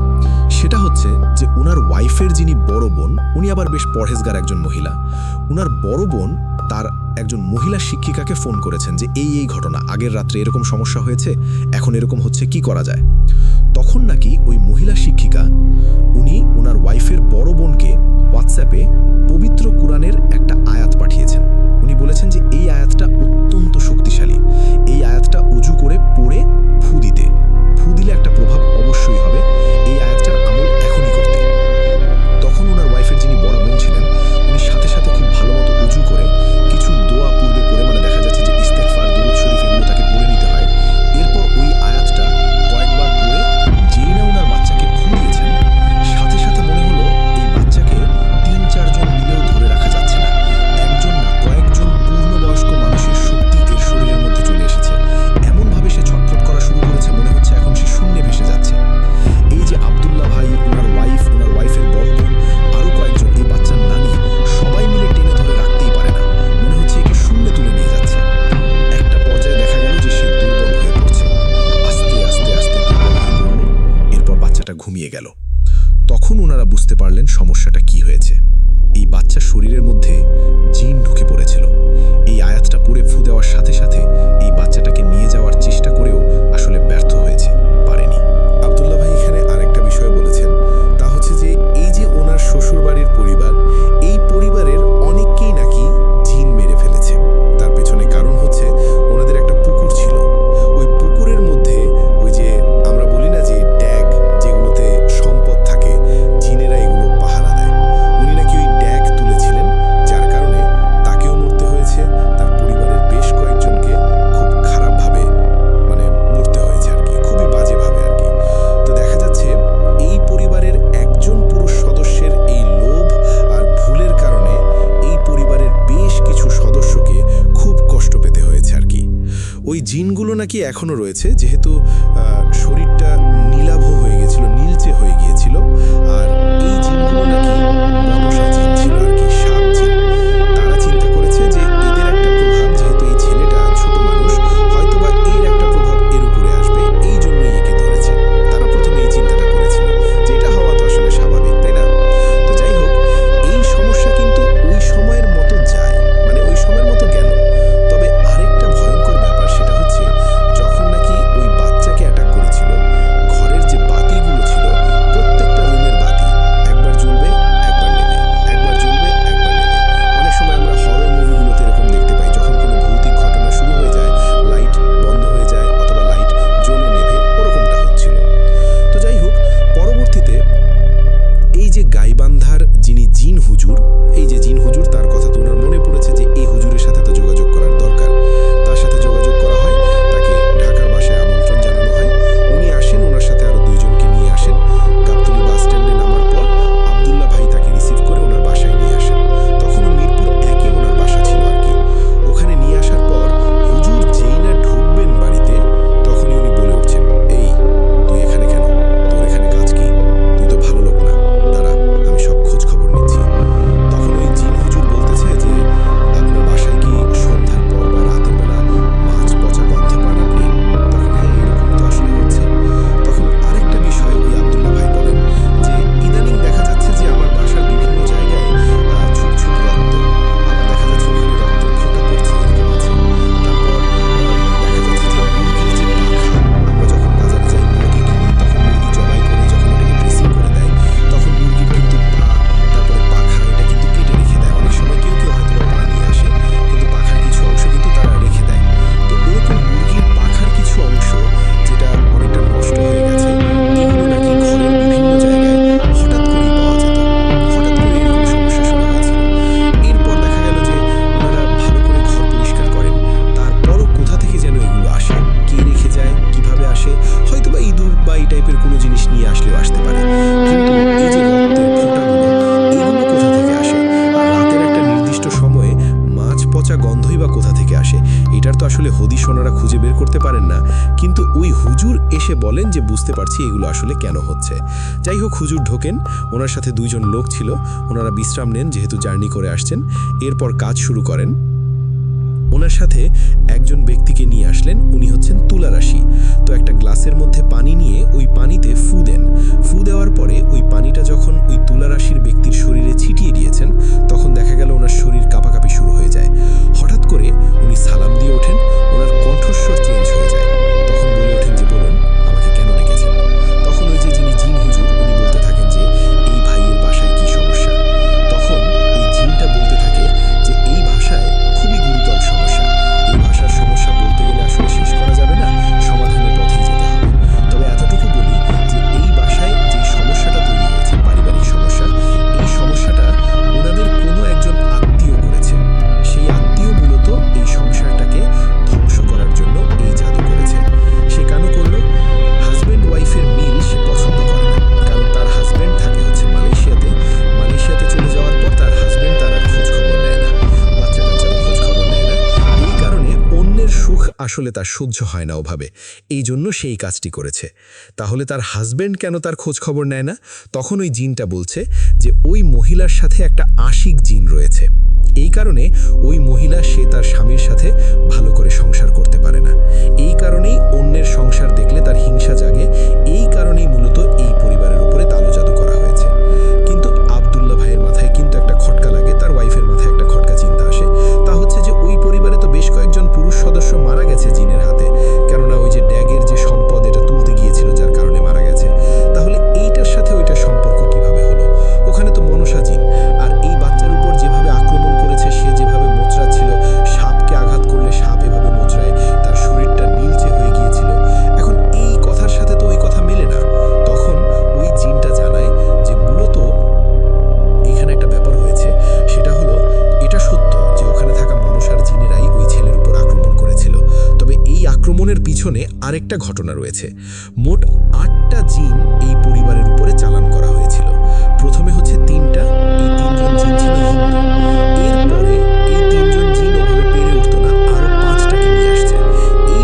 [SPEAKER 2] সেটা হচ্ছে যে উনার ওয়াইফের যিনি বড় বোন, উনি আবার বেশ পরহেজগার একজন মহিলা। উনার বড় বোন তার একজন মহিলা শিক্ষিকাকে ফোন করেছেন যে এই ঘটনা, আগের রাত্রে এরকম সমস্যা হয়েছে, এখন এরকম হচ্ছে, কি করা যায়? তখন নাকি ওই মহিলা শিক্ষিকা উনি ওনার ওয়াইফের বড় বোনকে হোয়াটসঅ্যাপে পবিত্র কুরআনের একটা আয়াত পাঠিয়েছেন। উনি বলেছেন যে এই আয়াতটা অত্যন্ত শক্তিশালী, এই আয়াতটা উজু করে পড়ে ফু দিলে একটা প্রভাব অবশ্যই হবে, এই আয়াতটার আমল এখনই করতে। তখন ওনার ওয়াইফের যিনি বড় বোন ছিলেন উনি সাথে সাথে খুব ভালো মতো উজু করে কিছু দোয়া পূর্বে পড়ে, মানে দেখা যাচ্ছে যে ইস্তেগফার, দুরূদ শরীফ এগুলো তাকে পড়ে নিতে হয়। এরপর ওই আয়াতটা কয়েকবার পড়ে যেই না ওনার বাচ্চাকে ফু দিয়েছেন, সাথে সাথে মনে হলো এই বাচ্চাকে 3-4 জন মিলেও ধরে রাখা যাচ্ছে না, একজন না কয়েকজন পূর্ণবয়স্ক মানুষের শক্তি এর শরীরের মধ্যে চলে এসেছে। এমনভাবে সে ছটফট করা শুরু করেছে, মনে হচ্ছে এখন সে শূন্যে ভেসে যাচ্ছে। এই যে আব্দুল্লাহ ভাই, ওনার ওয়াইফ, ওনার ওয়াইফের বড় বোন, আরো কয়েকজন, এই বাচ্চার নানি, সবাই মিলে টেনে ধরে রাখতেই পারে না, মনে হচ্ছে একে শূন্যে তুলে নিয়ে যাচ্ছে। একটা পর্যায়ে দেখা গেল যে সে দুর্বল হয়ে পড়ছে, আস্তে আস্তে আস্তে দুর্বল হয়ে পড়ল। এরপর বাচ্চাটা ঘুমিয়ে গেল। তখন ওনারা বুঝতে পারলেন সমস্যাটা কি হয়েছে। এই বাচ্চার শরীরের মধ্যে জিন ঢুকে পড়েছিল। এই আয়াতটা পড়ে ফু দেওয়ার সাথে সাথে এই বাচ্চাটাকে নিয়ে যাওয়ার চেষ্টা করেও আসলে ব্যর্থ হয়েছে, পারেনি। আব্দুল্লাহ ভাই এখানে আরেকটা বিষয় বলেছেন, তা হচ্ছে যে এই যে ওনার শ্বশুরবাড়ির পরিবার, এই পরিবারের জিনগুলো নাকি এখনো রয়েছে, যেহেতু শরীরটা নীলাভ হয়ে গেছিল, নীলচে হয়ে গিয়েছিল। আর এই জিনগুলো নাকি মনসা জিন ছিল আর কি, সাপ জিন। তারা চিন্তা করেছে যে এদের একটা প্রভাব, যেহেতু এই ছেলেটা ছোট মানুষ, হয়তোবা এর একটা প্রভাব এর উপরে আসবে, এই জন্যই একে ধরেছে। তারা প্রথমে এই চিন্তাটা করেছিল, যে এটা হওয়া তো আসলে স্বাভাবিক, তাই না? তো যাই হোক, এই সমস্যা কিন্তু ওই সময়ের মতো যায়, মানে ওই সময়ের মতো গেল। তবে আরেকটা ভয়ঙ্কর ব্যাপার, সেটা হচ্ছে যখন নাকি ওই বাচ্চাকে অ্যাটাক করেছিল, ঘরের যে বাতিগুলো ছিল, প্রত্যেকটা রুমের বাতি একবার জ্বলবে একবার নেবে, একবার জ্বলবে একবার নেবে। অনেক সময় আমরা হরর মুভিগুলোতে এরকম দেখতে পাই, যখন কোনো ভৌতিক ঘটনা শুরু হয়ে যায়, লাইট বন্ধ হয়ে যায় অথবা লাইট জ্বলে নেভে, ওরকমটা হচ্ছিল। তো যাই হোক, পরবর্তীতে এই যে গাইবান্ধার যিনি জিন হুজুর, এই যে জিন হুজুর, তার কথা তো ওনার মনে পড়েছে যে এই হুজুরের সাথে তো যোগাযোগ করার দরকার। তার সাথে যোগাযোগ করা হয়, তাকে ঢাকার বাসায় আমন্ত্রণ জানানো হয়। উনি আসেন, ওনার সাথে আরো দুইজনকে নিয়ে আসেন। গাবতলী বাস স্ট্যান্ডে নামার পর আব্দুল্লাহ ভাই তাকে রিসিভ করে ওনার বাসায় নিয়ে আসেন। তখনও মিরপুর 1-এ ওনার বাসা ছিল আর কি। ওখানে নিয়ে আসার পর হুজুর যেই না ঢুকবেন বাড়িতে, তখনই উনি বলে উঠছেন, এই তুই এখানে কেন? তোর এখানে কাজ কি? তুই তো ভালো লোক না, দাঁড়া আমি সব খোঁজ খবর নিচ্ছি। তখন ওই জিন হুজুর বলতেছে যে, আপনার বাসায় কি সন্ধ্যার পর বা রাতের বেলা মাছ পচা গন্ধ পান আপনি? তখন হ্যাঁ, এরকম তো আসলে হচ্ছে। তখন আরেকটা বিষয় ওই আব্দুল্লাহ ভাই বলেন যে, ইদানিং দেখা যাচ্ছে যে আমার বাসার বিভিন্ন জায়গায় ছোট ছোট রক্ত, আবার দেখা যাচ্ছে ওখানে রক্তের ফোঁটা পড়ছে, এরকম আছে। তারপর দেখা যাচ্ছে যে মুরগির যে পাখা, আমরা যখন বাজারে যাই মুরগি কিনি, তখন মুরগি জবাই করে যখন ওটাকে ড্রেসিং করে দেয়, তখন মুরগির কিন্তু পা, তারপরে পাখা, এটা কিন্তু কেটে রেখে দেয়। অনেক সময় কেউ কেউ হয়তো পা নিয়ে আসে, কিন্তু পাখার কিছু অংশ কিন্তু তারা রেখে দেয়। তো ওরকম মুরগির পাখার কিছু অংশ যেটা অনেকটা নষ্ট হয়ে গেছে, এগুলো নাকি ঘরের বিভিন্ন জায়গায় হঠাৎ করেই পাওয়া যেত। হঠাৎ করে এরকম সমস্যা শুরু হয়েছিল। এরপর দেখা গেল যে ওনারা ভালো করে ঘর পরিষ্কার করেন, তারপরও কোথা থেকে যেন এগুলো আসে, কে রেখে যায়, কিভাবে আসে, হয়তো বা ইঁদুর বা এই টাইপের কোনো জিনিস নিয়ে আসলেও আসতে পারে। কিন্তু এই যে রক্তের ফোঁটাগুলো, এগুলো কোথা থেকে আসে? আর রাতের একটা নির্দিষ্ট সময়ে মাছ পচা গন্ধই বা কোথা থেকে আসে? এটার তো আসলে হদিশ ওনারা খুঁজে বের করতে পারেন না। কিন্তু ওই হুজুর এসে বলেন যে, বুঝতে পারছি এগুলো আসলে কেন হচ্ছে। যাই হোক, হুজুর ঢোকেন, ওনার সাথে দুইজন লোক ছিল, ওনারা বিশ্রাম নেন যেহেতু জার্নি করে আসছেন। এরপর কাজ শুরু করেন। ওনার সাথে একজন ব্যক্তিকে নিয়ে আসলেন, উনি হচ্ছেন তুলারাশি। তো একটা গ্লাসের মধ্যে পানি নিয়ে ওই পানিতে ফু দেন। ফু দেওয়ার পরে ওই পানিটা যখন ওই তুলারাশির ব্যক্তির শরীরে ছিটিয়ে দিয়েছেন, তখন দেখা গেল ওনার শরীর কাঁপাকাঁপি শুরু হয়ে যায়। হঠাৎ করে উনি সালাম দিয়ে ওঠেন, ওনার কণ্ঠস্বর চেঞ্জ হয়ে যায়। তখন বলে ওঠেন যে, বলুন আমাকে কেন ডেকেছেন? তখন ওই যে যিনি জিন হুজুর, উনি বলতে থাকেন যে, এই ভাইয়ের বাসায় কি সমস্যা? তখন ওই জিনটা বলতে থাকে যে, এই ভাষায় খুবই গুরুতর সমস্যা। এই ভাষার সমস্যা বলতে গেলে আসলে শেষ করা যাবে না, সমাধানের পথেই যেতে হবে। তবে এতটুকু বলি যে এই বাসায় যে সমস্যাটা তৈরি হয়েছে, পারিবারিক সমস্যা, এই সমস্যাটা ওনাদের কোনো একজন আত্মীয় করেছে। সেই আত্মীয় মূলত এই সংসারটাকে ধ্বংস করার জন্য এই জাদু করেছে। সে কেন করলো? হাজব্যান্ড ওয়াইফের মিল সে পছন্দ করে না, কারণ তার হাজব্যান্ড থাকে হচ্ছে মালয়েশিয়াতে। মালয়েশিয়াতে চলে যাওয়ার পর তার হাজব্যান্ড তার আর খোঁজ খবর নেয় না, বাচ্চা কাচ্চারও খোঁজ খবর নেয় না। এই কারণে অন্যের সুখ আসলে তার সহ্য হয় না ওভাবে, এই জন্য সেই কাজটি করেছে। তাহলে তার হাজব্যান্ড কেন তার খোঁজ খবর নেয় না? তখন ওই জিনটা বলছে যে ওই মহিলার সাথে একটা আশিক জিন রয়েছে। এই কারণে ওই মহিলা, সে তার স্বামীর সাথে ভালো করে সংসার করতে পারে না। এই কারণেই অন্যের সংসার দেখলে তার হিংসা জাগে। এই কারণেই মূলত এই পরিবারের উপরে কালো জাদু করা হয়েছে। কিন্তু আব্দুল্লাহ ভাইয়ের মাথায় কিন্তু একটা খটকা লাগে, তার ওয়াইফের মাথায় একটা খটকা চিন্তা আসে। তা হচ্ছে যে ওই পরিবারে তো বেশ কয়েকজন পুরুষ সদস্য মারা গেছে জিনের হাতে, কেননা ওই যে ড্যাগের যে সম্পদ, এটা তুলতে গিয়েছিল, যার কারণে মারা গেছে। তাহলে এইটার সাথে ওইটার সম্পর্ক কিভাবে হলো? ওখানে তো মনসা জিন। আর এই বাচ্চার উপর যেভাবে আক্রমণ করেছে, সে যেভাবে মোচড়াচ্ছিল, সাপকে আঘাত করলে সাপ এভাবে মোচড়ায়, তার শরীরটা নীলচে হয়ে গিয়েছিল। এখন এই কথার সাথে তো ওই কথা মেলে না। তখন ওই জিনটা জানায় যে মূলত এখানে একটা ব্যাপার হয়েছে, সেটা হলো এটা সত্য যে ওখানে থাকা মনসার জিনেরাই ওই ছেলের উপর আক্রমণ করেছিল। তবে এই আক্রমণের পিছনে আরেকটা ঘটনা রয়েছে। মোট 8টা জিন এই পরিবারের উপরে চালান করা হয়েছিল। প্রথমে হচ্ছে 3টা, এই 3জন জিন ছিল হিন্দু। এরপরে এই 3জন জিন ওভাবে পেরে উঠতো না, আরো 5টাকে নিয়ে আসছে। এই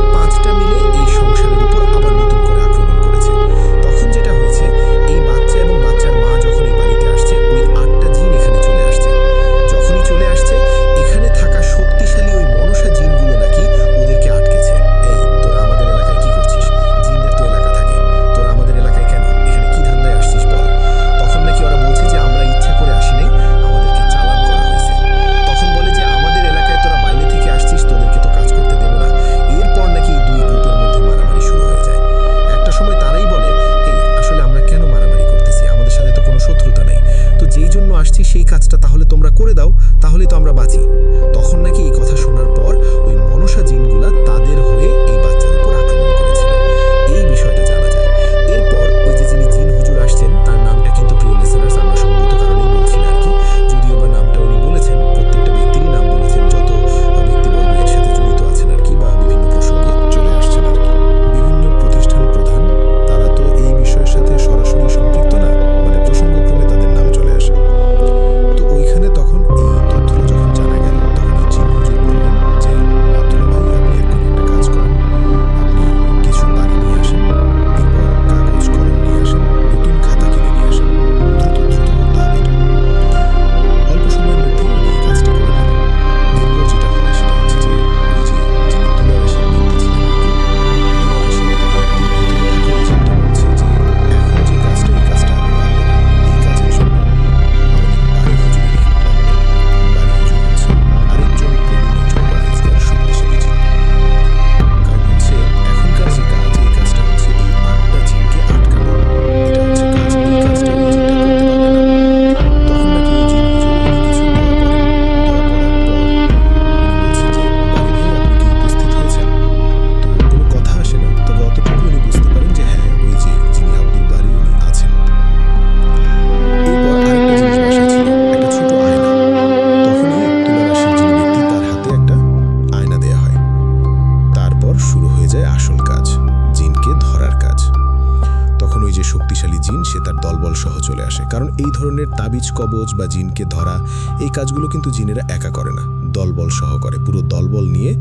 [SPEAKER 2] যে শক্তিশালী জিন সে তার দলবল সহ চলে আসে। কারণ এই ধরনের তাবিজ কবজ বা জিনকে ধরা এই কাজগুলো কিন্তু জিনেরা একা করে না, দলবল সহ করে। পুরো দলবল নিয়ে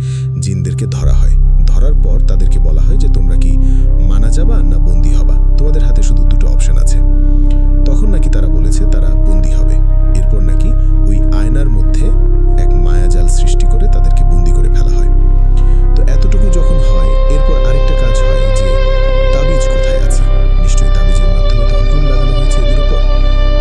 [SPEAKER 2] জিনদেরকে ধরা হয়। ধরার পর তাদেরকে বলা হয় যে তোমরা কি মানা যাবা না বন্দী হবা, তোমাদের হাতে শুধু দুটো অপশন আছে। তখন নাকি তারা বলেছে তারা বন্দী হবে। এরপর নাকি ওই আয়নার মধ্যে এক মায়াজাল সৃষ্টি করে তাদেরকে বন্দী করে ফেলা হয়। তো এতটুকু যখন হয়, এরপর আরেকটা কাজ হয় যে তাবিজ কোথায় আছে। নিশ্চয়ই তাবিজের মাধ্যমে তো হুকুম লাগানো হয়েছে এদের উপর।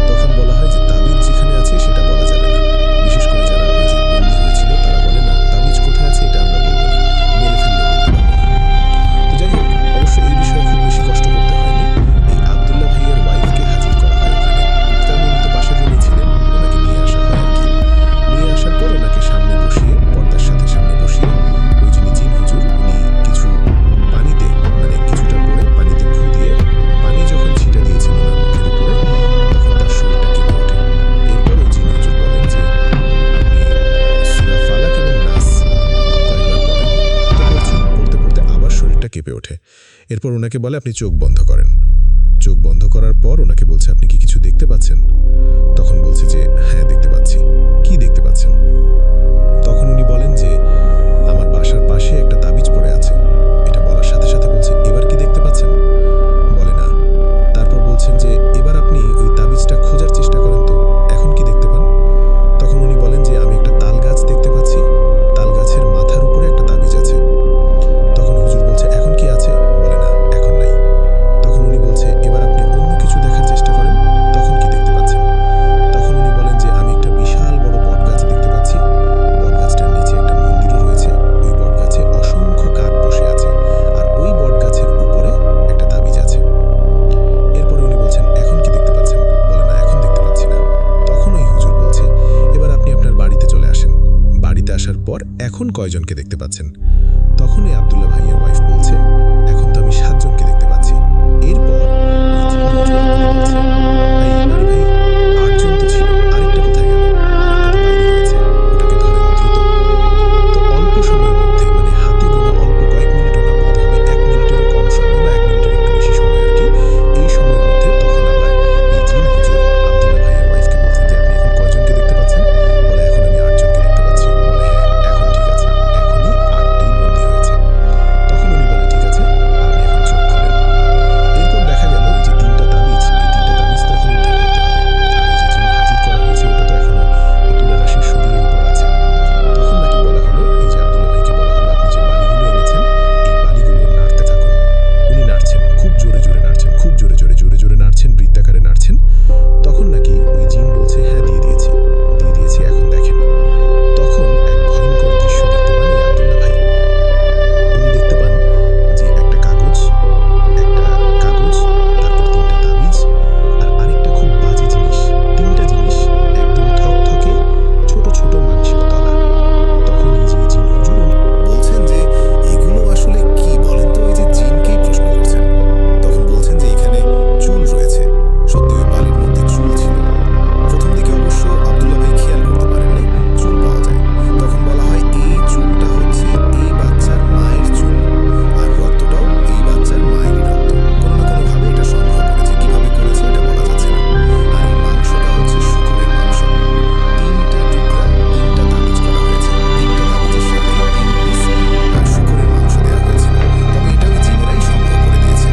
[SPEAKER 2] তখন বলা হয় যে তাবিজ যেখানে আছে সেটা বলা যাবে না। বিশেষ করে যারা ওই যে বন্দী হয়েছিল তারা বলে না তাবিজ কোথায় আছে এটা আমরা বলবো না, মেরে ফেললেও বলতে পারবো না। তো যাই হোক, অবশ্য এই বিষয়ে খুব বেশি কষ্ট করতে হয়নি। এই আব্দুল্লাহ ভাইয়ের ওয়াইফকে হাজির করা হয় ওখানে, কারণ উনি তো পাশের রুমে ছিলেন। ওনাকে নিয়ে আসা হয় আর কি। নিয়ে আসার পর ওনাকে সামনে বসিয়ে, পর্দার সাথে সামনে বসিয়ে ওই যিনি জিন হুজুর উনি কিছু পানিতে মানে কিছুটা করে পানিতে ফু দিয়ে পানি যখন ছিটা দিয়েছেন ওনার মুখের উপরে, তখন তার শরীরটা কেঁপে ওঠে। এরপর ওই জিন হুজুর বলেন যে আপনি সূরা ফালাক এবং নাস কয়েকবার পড়েন। তো পড়ছেন, পড়তে পড়তে আবার শরীরটা কেঁপে ওঠে। এরপর ওনাকে বলে আপনি চোখ বন্ধ করেন। চোখ বন্ধ করার পর ওনাকে বলছে আপনি কি কিছু দেখতে পাচ্ছেন? তখন বলছে যে হ্যাঁ দেখতে পাচ্ছি। কি দেখতে পাচ্ছেন? তখন উনি বলেন যে আমার বাসার পাশে একটা তাবিজ পড়ে আছে। এটা বলার সাথে সাথে বলছে এবার কি দেখতে পাচ্ছেন? বলে না। তারপর বলছেন যে এবার আপনি ওই তাবিজটা খোঁজার চেষ্টা করেন তো, এখন কি দেখতে পান? তখন উনি বলেন যে আমি একটা তাল গাছ দেখতে পাচ্ছি, তাল গাছের মাথার উপরে একটা তাবিজ আছে। তখন হুজুর বলছে এখন কি আছে? বলে না, এখন নাই। তখন উনি বলছে এবার আপনি অন্য কিছু দেখার চেষ্টা করেন, তখন কি দেখতে পাচ্ছেন? তখন উনি বলেন যে আমি একটা বিশাল বড় বটগাছ দেখতে পাচ্ছি। বটগাছটার নিচে একটা মন্দিরও রয়েছে। ওই বটগাছে অসংখ্য কাক বসে আছে, আর ওই বটগাছের উপরে একটা তাবিজ আছে। এরপরে উনি বলছেন এখন কি দেখতে পাচ্ছেন? বলে না, এখন দেখতে পাচ্ছি না। তখন ওই হুজুর বলছে এবার আপনি আপনার বাড়িতে চলে আসেন। বাড়িতে আসার পর এখন কয়জনকে দেখতে পাচ্ছেন? তখন এই আব্দুল্লাহ ভাইয়ের ওয়াইফ বলছে এখন তো আমি 7 জনকে দেখতে পাচ্ছি। এরপর ওই জিন হুজুর উনি বলছে ভাই বাড়ি ভাই 8 জন তো ছিল, আরেকটা কোথায় গেল? আরেকটা তো বাইরে হয়েছে, ওটাকে ধরেন দ্রুত। তো অল্প সময়ের মধ্যে মানে হাতে গোনা অল্প কয়েক মিনিটও না, বলতে হবে 1 মিনিটেরও কম সময় বা 1 মিনিটের একটু বেশি সময় আর কি। এই সময়ের মধ্যে তখন আবার এই জিন হুজুর আব্দুল্লাহ ভাইয়ের ওয়াইফকে বলছেন যে আপনি এখন কয়জনকে দেখতে পাচ্ছেন? বলে এখন আমি 8 জনকে দেখতে পাচ্ছি। বলে হ্যাঁ এখন ঠিক আছে, এখনই 8টেই বন্দী হয়েছে। তখন উনি বলে ঠিক আছে আপনি এখন চোখ খোলেন। এরপর দেখা গেল ওই যে 3টা তাবিজ, এই 3টা তাবিজ তো এখন উদ্ধার করতে হবে। আর ওই যে জিন হাজির করা হয়েছে ওটা তো এখনো তুলা রাশির শরীরের উপর আছে। তখন নাকি বলা হলো এই যে আব্দুল্লাহ ভাইকে বলা হলো আপনি যে বালিগুলো এনেছেন এই বালিগুলো নাড়তে থাকুন। উনি নাড়ছেন, খুব জোরে জোরে নাড়ছেন, খুব জোরে জোরে জোরে জোরে নাড়ছেন, বৃত্তাকারে নাড়ছেন। তখন নাকি ওই জিন বলছে হ্যাঁ দিয়ে দিয়েছি, এখন দেখেন। তখন এক ভয়ঙ্কর দৃশ্য দেখতে পান এই আব্দুল্লাহ ভাই। উনি দেখতে পান যে একটা কাগজ, তারপর 3টা তাবিজ আর আরেকটা খুব বাজে জিনিস। 3টা জিনিস একদম থকথকে ছোট ছোট মানুষের তলা। তখন এই যে জিন হুজুর বলছেন যে এগুলো আসলে কি বলেন তো? ওই যে জিনকেই প্রশ্ন করছেন। তখন বলছেন যে এখানে চুল রয়েছে। সত্যি ওই বালির মধ্যে চুল ছিল। প্রথম দিকে অবশ্য আব্দুল্লাহ ভাই খেয়াল করতে পারেননি চুল পাওয়া যায়। তখন বলা হয় এই চুলটা হচ্ছে এই বাচ্চার মায়ের চুল, আর রক্তটাও এই বাচ্চার মায়েরই রক্ত। কোনো না কোনোভাবে এটা সংগ্রহ করেছে, কিভাবে করেছে এটা বলা যাচ্ছে না। আর এই মাংসটা হচ্ছে শুকুরের মাংস। 3টা টুকরা, 3টা তাবিজ করা হয়েছে। 3টা তাবিজের সাথে 3 পিস আর শুকুরের মাংস দেওয়া হয়েছিল। তবে এটা ওই জিনেরাই সংগ্রহ করে দিয়েছে।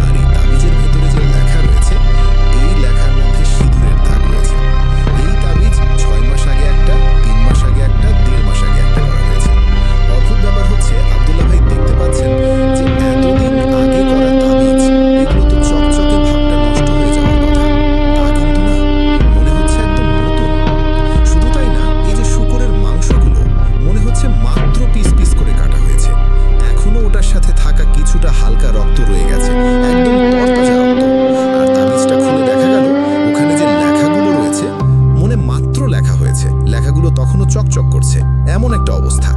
[SPEAKER 2] আর এই তাবিজের ভেতরে যে লেখা রয়েছে এই লেখার মধ্যে সিঁদুরের দাগ রয়েছে। এই তাবিজ 6 মাস আগে একটা, 3 মাস আগে একটা, 1.5 মাস আগে একটা করা হয়েছে। অদ্ভুত ব্যাপার হচ্ছে আব্দুল্লাহ ভাই দেখতে পাচ্ছেন যে এতদিন আগে করা তাবিজ এগুলো তো চকচকে ভাবটা নষ্ট হয়ে যাওয়ার কথা, তা কিন্তু না, মনে হচ্ছে একদম নতুন। শুধু তাই না, এই যে শুকরের মাংসগুলো মনে হচ্ছে মাত্র পিস পিস করে কাটা হয়েছে। এখনো ওটার সাথে থাকা কিছুটা হালকা রক্ত রয়ে গেছে, একদম তরতাজা রক্ত। আর তাবিজটা খুলে দেখা গেল ওখানে যে লেখাগুলো রয়েছে মনে মাত্র লেখা হয়েছে, লেখাগুলো তখনও চকচক করছে, এমন একটা অবস্থা।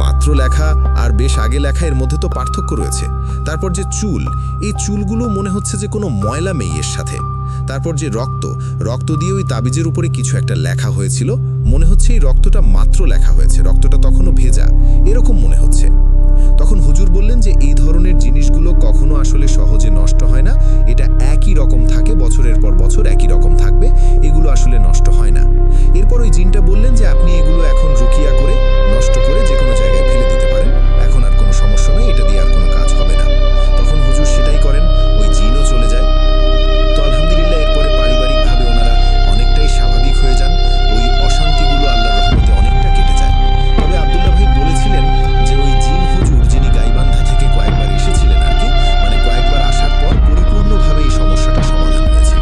[SPEAKER 2] মাত্র লেখা আর বেশ আগে লেখা এর মধ্যে তো পার্থক্য রয়েছে। তারপর যে চুল, এই চুলগুলো মনে হচ্ছে যে কোনো ময়লা মেয়ের সাথে। তারপর যে রক্ত দিয়ে ওই তাবিজের উপরে কিছু একটা লেখা হয়েছিল, মনে হচ্ছে এই রক্তটা মাত্র লেখা হয়েছে, রক্তটা তখনও ভেজা, এরকম মনে হচ্ছে। তখন হুজুর বললেন যে এই ধরনের জিনিসগুলো কখনো আসলে সহজে নষ্ট হয় না, বছরের পর বছর একই রকম থাকবে, এগুলো আসলে নষ্ট হয় না। এরপর ওই জিনটা বললেন যে আপনি এগুলো এখন রুকিয়া করে নষ্ট করে যে কোনো জায়গায় ফেলে দিতে পারেন, এখন আর কোনো সমস্যা নেই, এটা দিয়ে আর কোনো কাজ হবে না। তখন হুজুর সেটাই করেন, ওই জিনও চলে যায়। তো আলহামদুলিল্লাহ এরপরে পারিবারিকভাবে ওনারা অনেকটাই স্বাভাবিক হয়ে যান, ওই অশান্তিগুলো আল্লাহর রহমতে অনেকটা কেটে যায়। তবে আব্দুল্লাহ ভাই বলেছিলেন যে ওই জিন হুজুর যিনি গাইবান্ধা থেকে কয়েকবার এসেছিলেন আর কি, মানে কয়েকবার আসার পর পরিপূর্ণভাবে এই সমস্যাটা সমাধান হয়েছিল।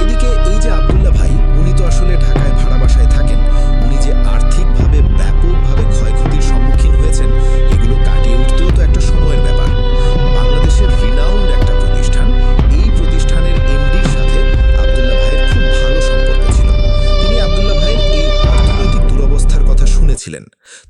[SPEAKER 2] এদিকে এই যে আব্দুল্লাহ ভাই, উনি তো আসলে ঢাকায় ভাড়া বাসায় থাকেন, উনি যে আর্থিকভাবে ব্যাপকভাবে ক্ষয়ক্ষতির সম্মুখীন হয়েছেন, এগুলো কাটিয়ে উঠতেও তো একটা সময়ের ব্যাপার। বাংলাদেশের রিনাউন্ড একটা প্রতিষ্ঠান, এই প্রতিষ্ঠানের এমডির সাথে আব্দুল্লাহ ভাইয়ের খুব ভালো সম্পর্ক ছিল। তিনি আব্দুল্লাহ ভাইয়ের এই অর্থনৈতিক দুরবস্থার কথা শুনেছিলেন,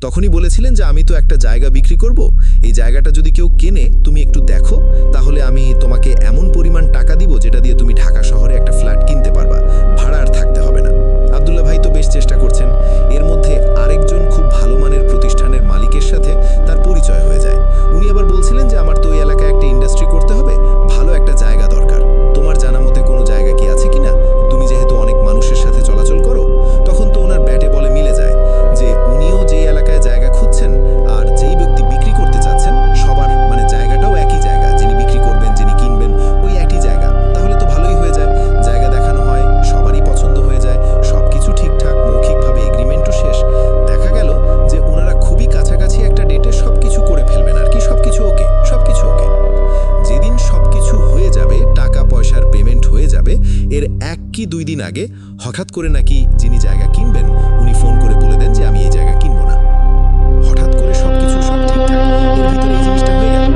[SPEAKER 2] তখনই বলেছিলেন যে আমি তো একটা জায়গা বিক্রি করব, এই জায়গাটা যদি কেউ কেনে তুমি একটু দেখো, তাহলে আমি তোমাকে এমন পরিমাণ টাকা দিব যেটা দিয়ে তুমি ঢাকা শহরে একটা ফ্ল্যাট কিনতে পারবা, ভাড়া আর থাকতে হবে না। আব্দুল্লাহ ভাই তো বেশ চেষ্টা করছেন। এর মধ্যে আরেকজন খুব ভালো মানের প্রতিষ্ঠানের মালিকের সাথে তার পরিচয় হয়ে যায়। উনি আবার বলছিলেন যে আমার তো ওই এলাকায় একটা ইন্ডাস্ট্রি করতে হবে, ভালো একটা জায়গা দরকার, তোমার জানা মতে কোনো জায়গা কি আছে কিনা, তুমি যেহেতু অনেক মানুষের সাথে চলাচল করো। তখন তো ওনার ব্যাটে বলে মিলে যায় যে উনিও যেই এলাকায় জায়গা খুঁজছেন আর যেই ব্যক্তি বিক্রি করতে চাচ্ছেন, সবার মানে জায়গাটাও একই জায়গা, যিনি বিক্রি করবেন যিনি কিনবেন ওই একই জায়গা, তাহলে তো ভালোই হয়ে যায়। জায়গা দেখানো হয়, সবারই পছন্দ হয়ে যায়, সবকিছু ঠিকঠাক, মৌখিকভাবে এগ্রিমেন্টও শেষ। দেখা গেল যে ওনারা খুবই কাছাকাছি একটা ডেটে সবকিছু করে ফেলবেন আর কি, সবকিছু ওকে, সবকিছু ওকে। যেদিন সবকিছু হয়ে যাবে, টাকা পয়সার পেমেন্ট হয়ে যাবে, এর 1 কি 2 দিন আগে হঠাৎ করে নাকি যিনি জায়গা কিনবেন উনি ফোন করে বলে দেন যে আমি এই জায়গা কিনবো না। হঠাৎ করে সবকিছু সব ঠিকঠাক, এর ভিতরে এই জিনিসটা হয়ে গেল।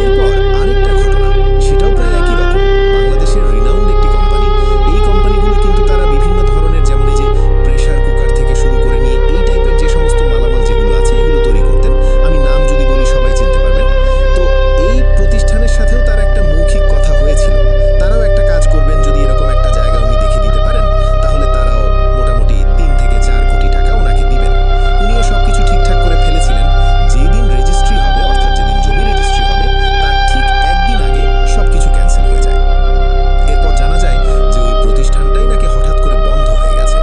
[SPEAKER 2] এরপর আরেকটা ঘটনা, সেটাও প্রায় একই রকম। বাংলাদেশের রিনাউন্ড একটি কোম্পানি, এই কোম্পানিগুলো কিন্তু তারা বিভিন্ন ধরনের, যেমন এই যে প্রেসার কুকার থেকে শুরু করে নিয়ে এই টাইপের যে সমস্ত মালামাল যেগুলো আছে এগুলো তৈরি করতেন। আমি নাম যদি বলি সবাই চিনতে পারবেন। তো এই প্রতিষ্ঠানের সাথেও তার একটা মৌখিক কথা হয়েছিল, তারাও একটা কাজ করবেন, যদি এরকম একটা জায়গা উনি দেখে দিতে পারেন তাহলে তারাও মোটামুটি 3 থেকে 4 কোটি টাকা ওনাকে দিবেন। উনিও সবকিছু ঠিকঠাক করে ফেলেছিলেন। যেই দিন রেজিস্ট্রি হবে, অর্থাৎ যেদিন জমি রেজিস্ট্রি হবে, তার ঠিক 1 দিন আগে সবকিছু ক্যান্সেল হয়ে যায়। এরপর জানা যায় যে ওই প্রতিষ্ঠানটাই নাকি হঠাৎ করে বন্ধ হয়ে গেছে,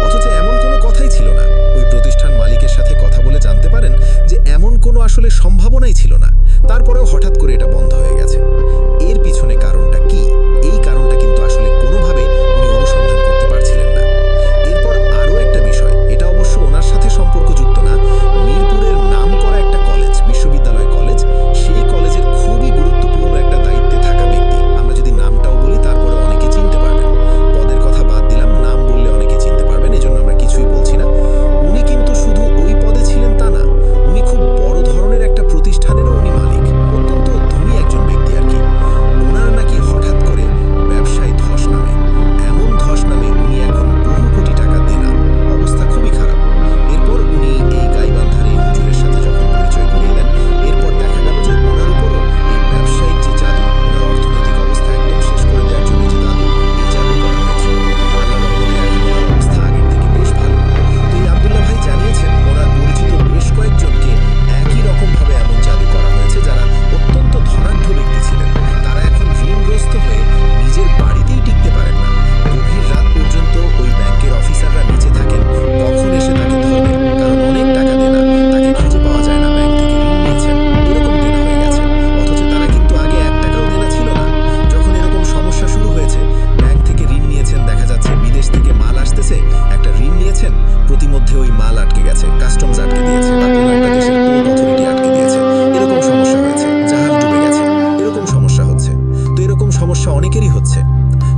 [SPEAKER 2] অথচ এমন কোনো কথাই ছিল না। ওই প্রতিষ্ঠান মালিকের সাথে কথা বলে জানতে পারেন যে এমন কোনো আসলে সম্ভাবনাই ছিল না, তারপরেও হঠাৎ করে এটা বন্ধ হয়ে গেছে। এর পিছনে কারণটা কি, এই কারণটা কিন্তু আসলে কোনোভাবে উনি অনুসন্ধান করতে পারছিলেন না। এরপর আরও একটা বিষয়, এটা অবশ্য ওনার সাথে সম্পর্কযুক্ত না, মিরপুরের নামকরা একটা কলেজ, বিশ্ববিদ্যালয় কলেজ, সেই কলেজের খুবই গুরুত্বপূর্ণ একটা দায়িত্বে থাকা ব্যক্তি, আমরা যদি নামটাও বলি তারপরে অনেকে চিনতে পারবেন, পদের কথা বাদ দিলাম, নাম বললে অনেকে চিনতে পারবেন, এই জন্য আমরা কিছুই বলছি না। উনি কিন্তু শুধু ওই পদে ছিলেন তা না, উনি খুব বড় ধরনের একটা প্রতিষ্ঠানেরও উনি মালিক, অত্যন্ত ধনী একজন ব্যক্তি আর কি। ওনার নাকি হঠাৎ করে ব্যবসায় ধস নামে, এমন ধস নামে উনি এখন বহু কোটি টাকা দেনা, অবস্থা খুবই খারাপ। এরপর উনি এই গাইবান্ধার এই হুজুরের সাথে যখন পরিচয় করিয়ে দেন, এরপর দেখা গেল যে ওনার উপরও এই ব্যবসায়িক যে জাদু, ওনার অর্থনৈতিক অবস্থা একদম শেষ করে দেওয়ার জন্য যে জাদু, এই জাদু করা হয়েছে। আল্লাহর রহমতে এখন ওনার অবস্থা আগের থেকে বেশ ভালো। তো এই আব্দুল্লাহ ভাই জানিয়েছেন ওনার পরিচিত বেশ কয়েকজনকে একই রকমভাবে এমন জাদু করা হয়েছে, যারা অত্যন্ত ধনাঢ্য ব্যক্তি ছিলেন। তারা এখন ঋণগ্রস্ত হয়ে নিজের বাড়িতেই টিকতে পারেন না, গভীর রাত পর্যন্ত ওই ব্যাংকের অফিসাররা নিচে থাকেন, কখন এসে তাকে ধরবে, কারণ অনেক টাকা দেনা, তাকে খুঁজে পাওয়া যায় না, ব্যাংক থেকে ঋণ নিয়েছেন, এরকম দেনা হয়ে গেছে। অথচ তারা কিন্তু আগে 1 টাকাও দেনা ছিল না। যখন এরকম সমস্যা শুরু হয়েছে, ব্যাংক থেকে ঋণ নিয়েছেন, দেখা যাচ্ছে বিদেশ থেকে মাল আসতেছে, একটা ঋণ নিয়েছেন, প্রতিমধ্যে ওই মাল আটকে গেছে, কাস্টমস আটকে দিয়েছে, বা কোনো একটা দেশের পোর্ট অথরিটি আটকে দিয়েছে, এরকম সমস্যা হয়েছে, জাহাজ ডুবে গেছে, এরকম সমস্যা হচ্ছে। তো এরকম সমস্যা অনেকেরই হচ্ছে।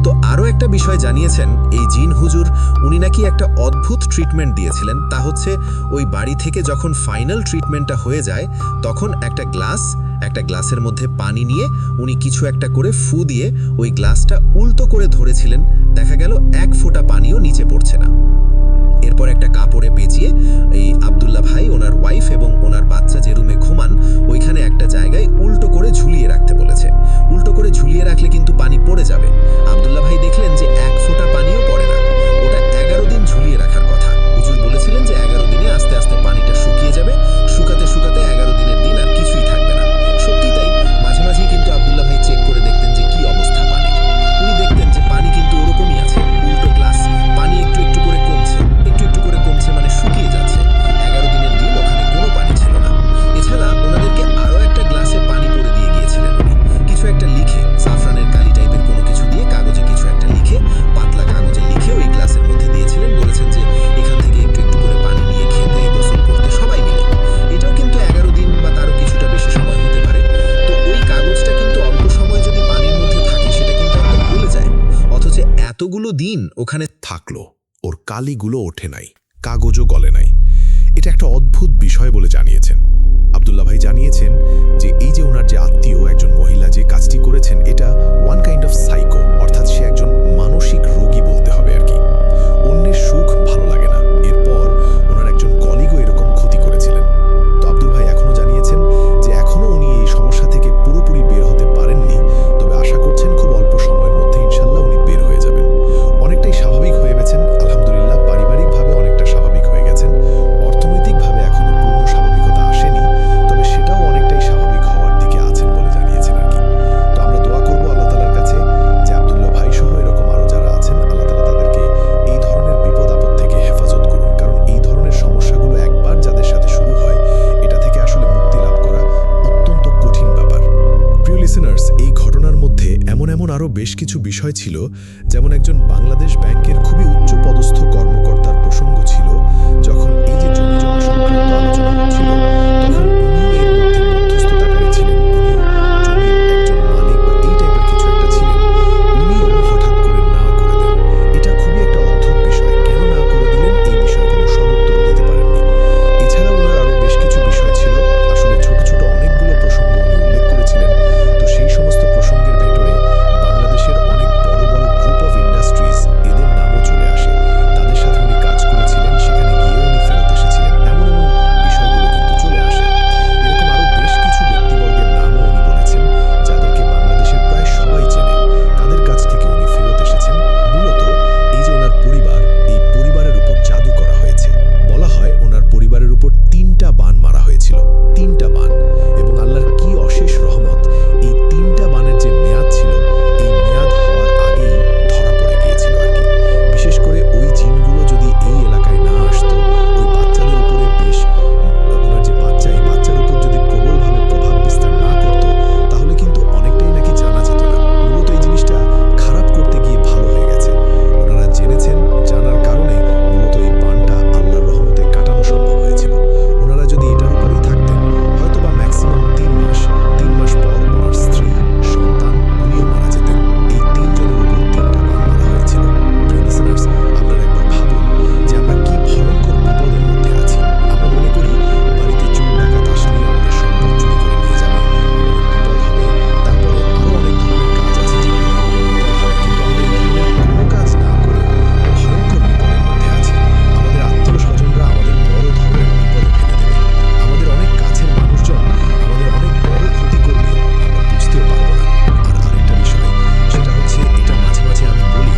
[SPEAKER 2] তো আরও একটা বিষয় জানিয়েছেন এই জিন হুজুর, উনি নাকি একটা অদ্ভুত ট্রিটমেন্ট দিয়েছিলেন, তা হচ্ছে ওই বাড়ি থেকে যখন ফাইনাল ট্রিটমেন্টটা হয়ে যায়, তখন একটা গ্লাসের মধ্যে পানি নিয়ে উনি কিছু একটা করে ফু দিয়ে ওই গ্লাসটা উল্টো করে ধরেছিলেন, দেখা গেল 1 ফোঁটা পানিও নিচে পড়ছে না। এরপর একটা কাপড়ে পেঁচিয়ে এই আব্দুল্লাহ ভাই, ওনার ওয়াইফ এবং ওনার বাচ্চা যে রুমে ঘুমান, ওইখানে একটা জায়গায় উল্টো করে ঝুলিয়ে রাখতে বলেছে। উল্টো করে ঝুলিয়ে রাখলে কিন্তু পানি পড়ে যাবে। আব্দুল্লাহ ভাই দেখলেন যে 1 ফোঁটা পানিও পড়ে না। ওটা 11 দিন ঝুলিয়ে রাখার কথা। হুজুর বলেছিলেন যে 11 দিনে আস্তে আস্তে পানিটা শুকিয়ে যাবে, শুকাতে শুকাতে 11 দিনের দিন আর কিছুই থাকবে না। সত্যি তাই, মাঝে মাঝেই কিন্তু আব্দুল্লাহ ভাই চেক করে দেখতেন যে কি অবস্থা পানির। উনি দেখতেন যে পানি
[SPEAKER 3] এতগুলো দিন ওখানে
[SPEAKER 4] থাকলো, ওর কালিগুলো ওঠে নাই, কাগজও গলে নাই। এটা একটা অদ্ভুত বিষয় বলে জানিয়েছেন আব্দুল্লাহ ভাই। জানিয়েছেন যে এই যে ওনার যে আত্মীয় একজন মহিলা যে কাজটি করেছেন, এটা ওয়ান কাইন্ড অফ সাইকো, অর্থাৎ সে একজন মানসিক রোগী বলতে হবে আর কি। অন্যের সুখ ভালো লাগে না। এরপর ওনার একজন কলিগও এরকম ক্ষতি করেছিলেন। তো আব্দুল ভাই এখনো জানিয়েছেন যে এখনো উনি এই সমস্যা থেকে পুরোপুরি বের হতে পারেননি, তবে আশা করছেন খুব অল্প সময়ের মধ্যে ইনশাল্লাহ উনি বের হয়ে যাবেন। অনেকটাই স্বাভাবিক হয়ে গেছেন আলহামদুলিল্লাহ, পারিবারিকভাবে অনেকটা স্বাভাবিক হয়ে গেছেন। অর্থনৈতিকভাবে এখনো পূর্ণ স্বাভাবিকতা আসেনি, তবে সেটাও অনেকটাই স্বাভাবিক হওয়ার দিকে আছেন বলে জানিয়েছেন আর কি। তো আমরা দোয়া করব আল্লাহ তাআলার কাছে যে আব্দুল্লাহ ভাই সহ এরকম আরও যারা আছেন, আল্লাহ তাআলা তাদেরকে এই ধরনের বিপদ আপদ থেকে হেফাজত করুন। কারণ এই ধরনের সমস্যাগুলো একবার যাদের সাথে শুরু হয়, এটা থেকে আসলে মুক্তি লাভ করা অত্যন্ত কঠিন ব্যাপার। প্রিয় লিসেনার্স, এই ঘটনার মধ্যে এমন আরও বেশ কিছু বিষয় ছিল, যেমন একজন বাংলাদেশ ব্যাংকের খুবই উচ্চ পদস্থ কর্মকর্তার প্রসঙ্গ ছিল। যখন এই যে জমি জমা সংক্রান্ত আলোচনা হচ্ছিল, তখন উনিও এর মধ্যে মধ্যস্থতাকারী ছিলেন। উনিও জমির একজন মালিক বা এই টাইপের কিছু একটা ছিলেন। উনিও হঠাৎ করে না করে দেন। এটা খুবই একটা অদ্ভুত বিষয়। কেন না করে দিলেন এই বিষয়ে কোনো সদুত্তরও দিতে পারেননি। এছাড়া ওনার আরও বেশ কিছু বিষয় ছিল। আসলে ছোট ছোট অনেকগুলো প্রসঙ্গ উনি উল্লেখ করেছিলেন। তো সেই সমস্ত প্রসঙ্গের ভেতরে বাংলাদেশের অনেক বড় বড় গ্রুপ অফ ইন্ডাস্ট্রিজ, এদের নামও চলে আসে। তাদের সাথে উনি কাজ করেছিলেন, সেখানে গিয়েও উনি ফেরত এসেছিলেন, এমন বিষয়গুলো কিন্তু চলে আসে। এরকম আরও বেশ কিছু ব্যক্তিবর্গের নামও উনি বলেছেন, যাদেরকে বাংলাদেশের প্রায় সবাই চেনে। তাদের কাছ থেকে উনি ফেরত এসেছেন। মূলত এই যে ওনার পরিবার, এই পরিবারের উপর জাদু করা হয়েছে। বলা হয় ওনার পরিবারের উপর 3টা বান মারা হয়েছিল, 3টা বান। এবং আল্লাহর কি অশেষ রহমত, এই 3টা বানের যে মেয়াদ ছিল, এই মেয়াদ হওয়ার আগেই ধরা পড়ে গিয়েছিল আর কি। বিশেষ করে ওই জিনগুলো যদি এই এলাকায় না আসতো, ওই বাচ্চাদের উপরে বেশ, ওনার যে বাচ্চা, এই বাচ্চার উপর যদি প্রবলভাবে প্রভাব বিস্তার না করতো, তাহলে কিন্তু অনেকটাই নাকি জানা যেত না। মূলত এই জিনিসটা খারাপ করতে গিয়ে ভালো হয়ে গেছে। ওনারা জেনেছেন, জানার কারণে মূলত এই বানটা আল্লাহর রহমতে কাটানো সম্ভব হয়েছিল। ওনারা যদি এটার উপরেই থাকতেন, হয়তো বা ম্যাক্সিমাম 3 মাস পর ওনার স্ত্রী, সন্তান উনিও মারা যেতেন। এই 3 জনের উপর 3টা বান মারা হয়েছিল। প্রিয় লিসেনার্স, আপনারা একবার ভাবুন যে আমরা কি ভয়ঙ্কর বিপদের মধ্যে আছি। আমরা মনে করি বাড়িতে চোর ডাকাত আসলেই আমাদের সম্পদ চুরি করে নিয়ে যাবে, আমাদের বিপদ হবে, তারপরে আরও অনেক ধরনের কাজ আছে যেগুলো আমাদের বিপদ হয়। কিন্তু আমরা এই ধরনের কোনো কাজ না করে ভয়ঙ্কর বিপদের মধ্যে আছি। আমাদের আত্মীয় স্বজনরা আমাদের বড় ধরনের বিপদে ফেলে দেবে। আমাদের অনেক কাছের মানুষজন আমাদের অনেক বড় ক্ষতি করবে, আমরা বুঝতেও পারবো না। আর আরেকটা বিষয়, সেটা হচ্ছে, এটা মাঝে মাঝে আমি বলি,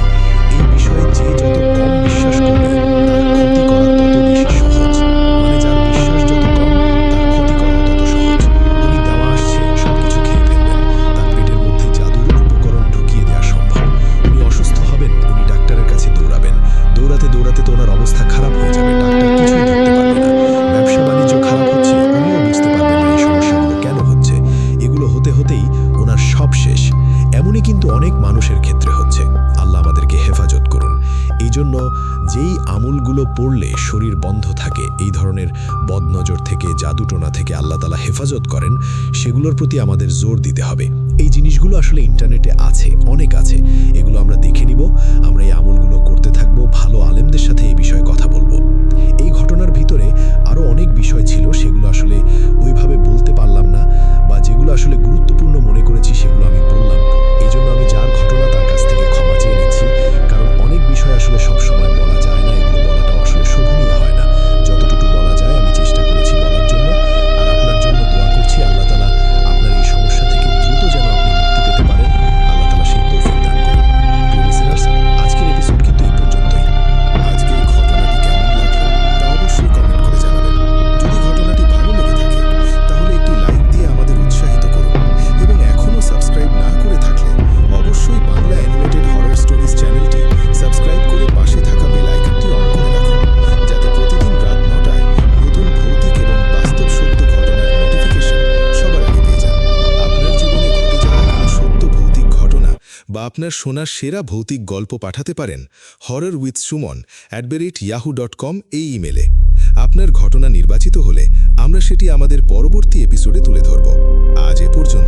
[SPEAKER 4] এই বিষয়ে যে যত কম বিশ্বাস করবে, তার ক্ষতি করা তত বেশি সহজ। মানে যার বিশ্বাস যত কম, তার ক্ষতি করা তত সহজ। উনি দেওয়া আসছে, সবকিছু খেয়ে ফেলবেন। তার পেটের মধ্যে জাদুর উপকরণ ঢুকিয়ে দেওয়া সম্ভব। উনি অসুস্থ হবেন, উনি ডাক্তারের কাছে দৌড়াবেন। দৌড়াতে দৌড়াতে তো ওনার অবস্থা খারাপ হয়ে যাবে, ডাক্তার কিছুই ধরতে পারবে না। ব্যবসা বাণিজ্য খারাপ হচ্ছে, উনিও বুঝতে পারবেন না এই সমস্যাগুলো কেন হচ্ছে। এগুলো হতে হতেই ওনার সব শেষ। এমনই কিন্তু অনেক মানুষের ক্ষেত্রে হচ্ছে। আল্লাহ আমাদেরকে হেফাজত করুন। এই জন্য যেই আমলগুলো পড়লে শরীর বন্ধ থাকে, এই ধরনের বদনজর থেকে, জাদুটোনা থেকে আল্লাহ তাআলা হেফাজত করেন, সেগুলোর প্রতি আমাদের জোর দিতে হবে। এই জিনিসগুলো আসলে ইন্টারনেটে আছে, অনেক আছে। এগুলো আমরা দেখে নিব, আমরা এই আমলগুলো করতে থাকবো, ভালো আলেমদের সাথে এই বিষয়ে কথা বলবো। এই ঘটনার ভিতরে আরও অনেক বিষয় ছিল, সেগুলো আসলে ওইভাবে বলতে পারলাম না, বা যেগুলো আসলে গুরুত্বপূর্ণ মনে করেছি সেগুলো আমি বললাম। এই জন্য আমি যার ঘটনা তার কাছ থেকে ক্ষমা চেয়ে নিচ্ছি। কারণ অনেক বিষয় আসলে সবসময় বলা যায় না, এগুলো বলাটাও আসলে শোভনীয় হয় না। যতটুকু বলা যায় আমি চেষ্টা করেছি বলার জন্য। আর আপনার জন্য দোয়া করছি, আল্লাহ তাআলা আপনার এই সমস্যা থেকে দ্রুত যেন আপনি মুক্তি পেতে পারেন। আল্লাহ তাআলা সেই তৌফিক দান করুন। প্রিয় লিসেনার্স, আজকের এপিসোড কিন্তু এই পর্যন্তই। আজকের ঘটনাটি কেমন লাগলো তা অবশ্যই কমেন্ট করে জানাবেন। যদি ঘটনাটি ভালো লেগে থাকে, তাহলে একটি লাইক দিয়ে আমাদের উৎসাহিত করুন। এবং এখনও সাবস্ক্রাইব না করে থাকলে অবশ্যই বাংলা অ্যানিমেটেড হরর স্টোরিজ চ্যানেলটি সাবস্ক্রাইব করে পাশে থাকা বেল আইকনটি অন করে রাখুন, যাতে প্রতিদিন রাত 9টায় নতুন ভৌতিক এবং বাস্তব সত্য ঘটনার নোটিফিকেশন সবার আগে পেয়ে যান। আপনার জীবনে ঘটে যাওয়া কোনো সত্য ভৌতিক ঘটনা বা আপনার শোনা সেরা ভৌতিক গল্প পাঠাতে পারেন horrorwithsuman@yahoo.com এই ইমেলে। আপনার ঘটনা নির্বাচিত হলে আমরা সেটি আমাদের পরবর্তী এপিসোডে তুলে ধরব। আজ এ পর্যন্ত।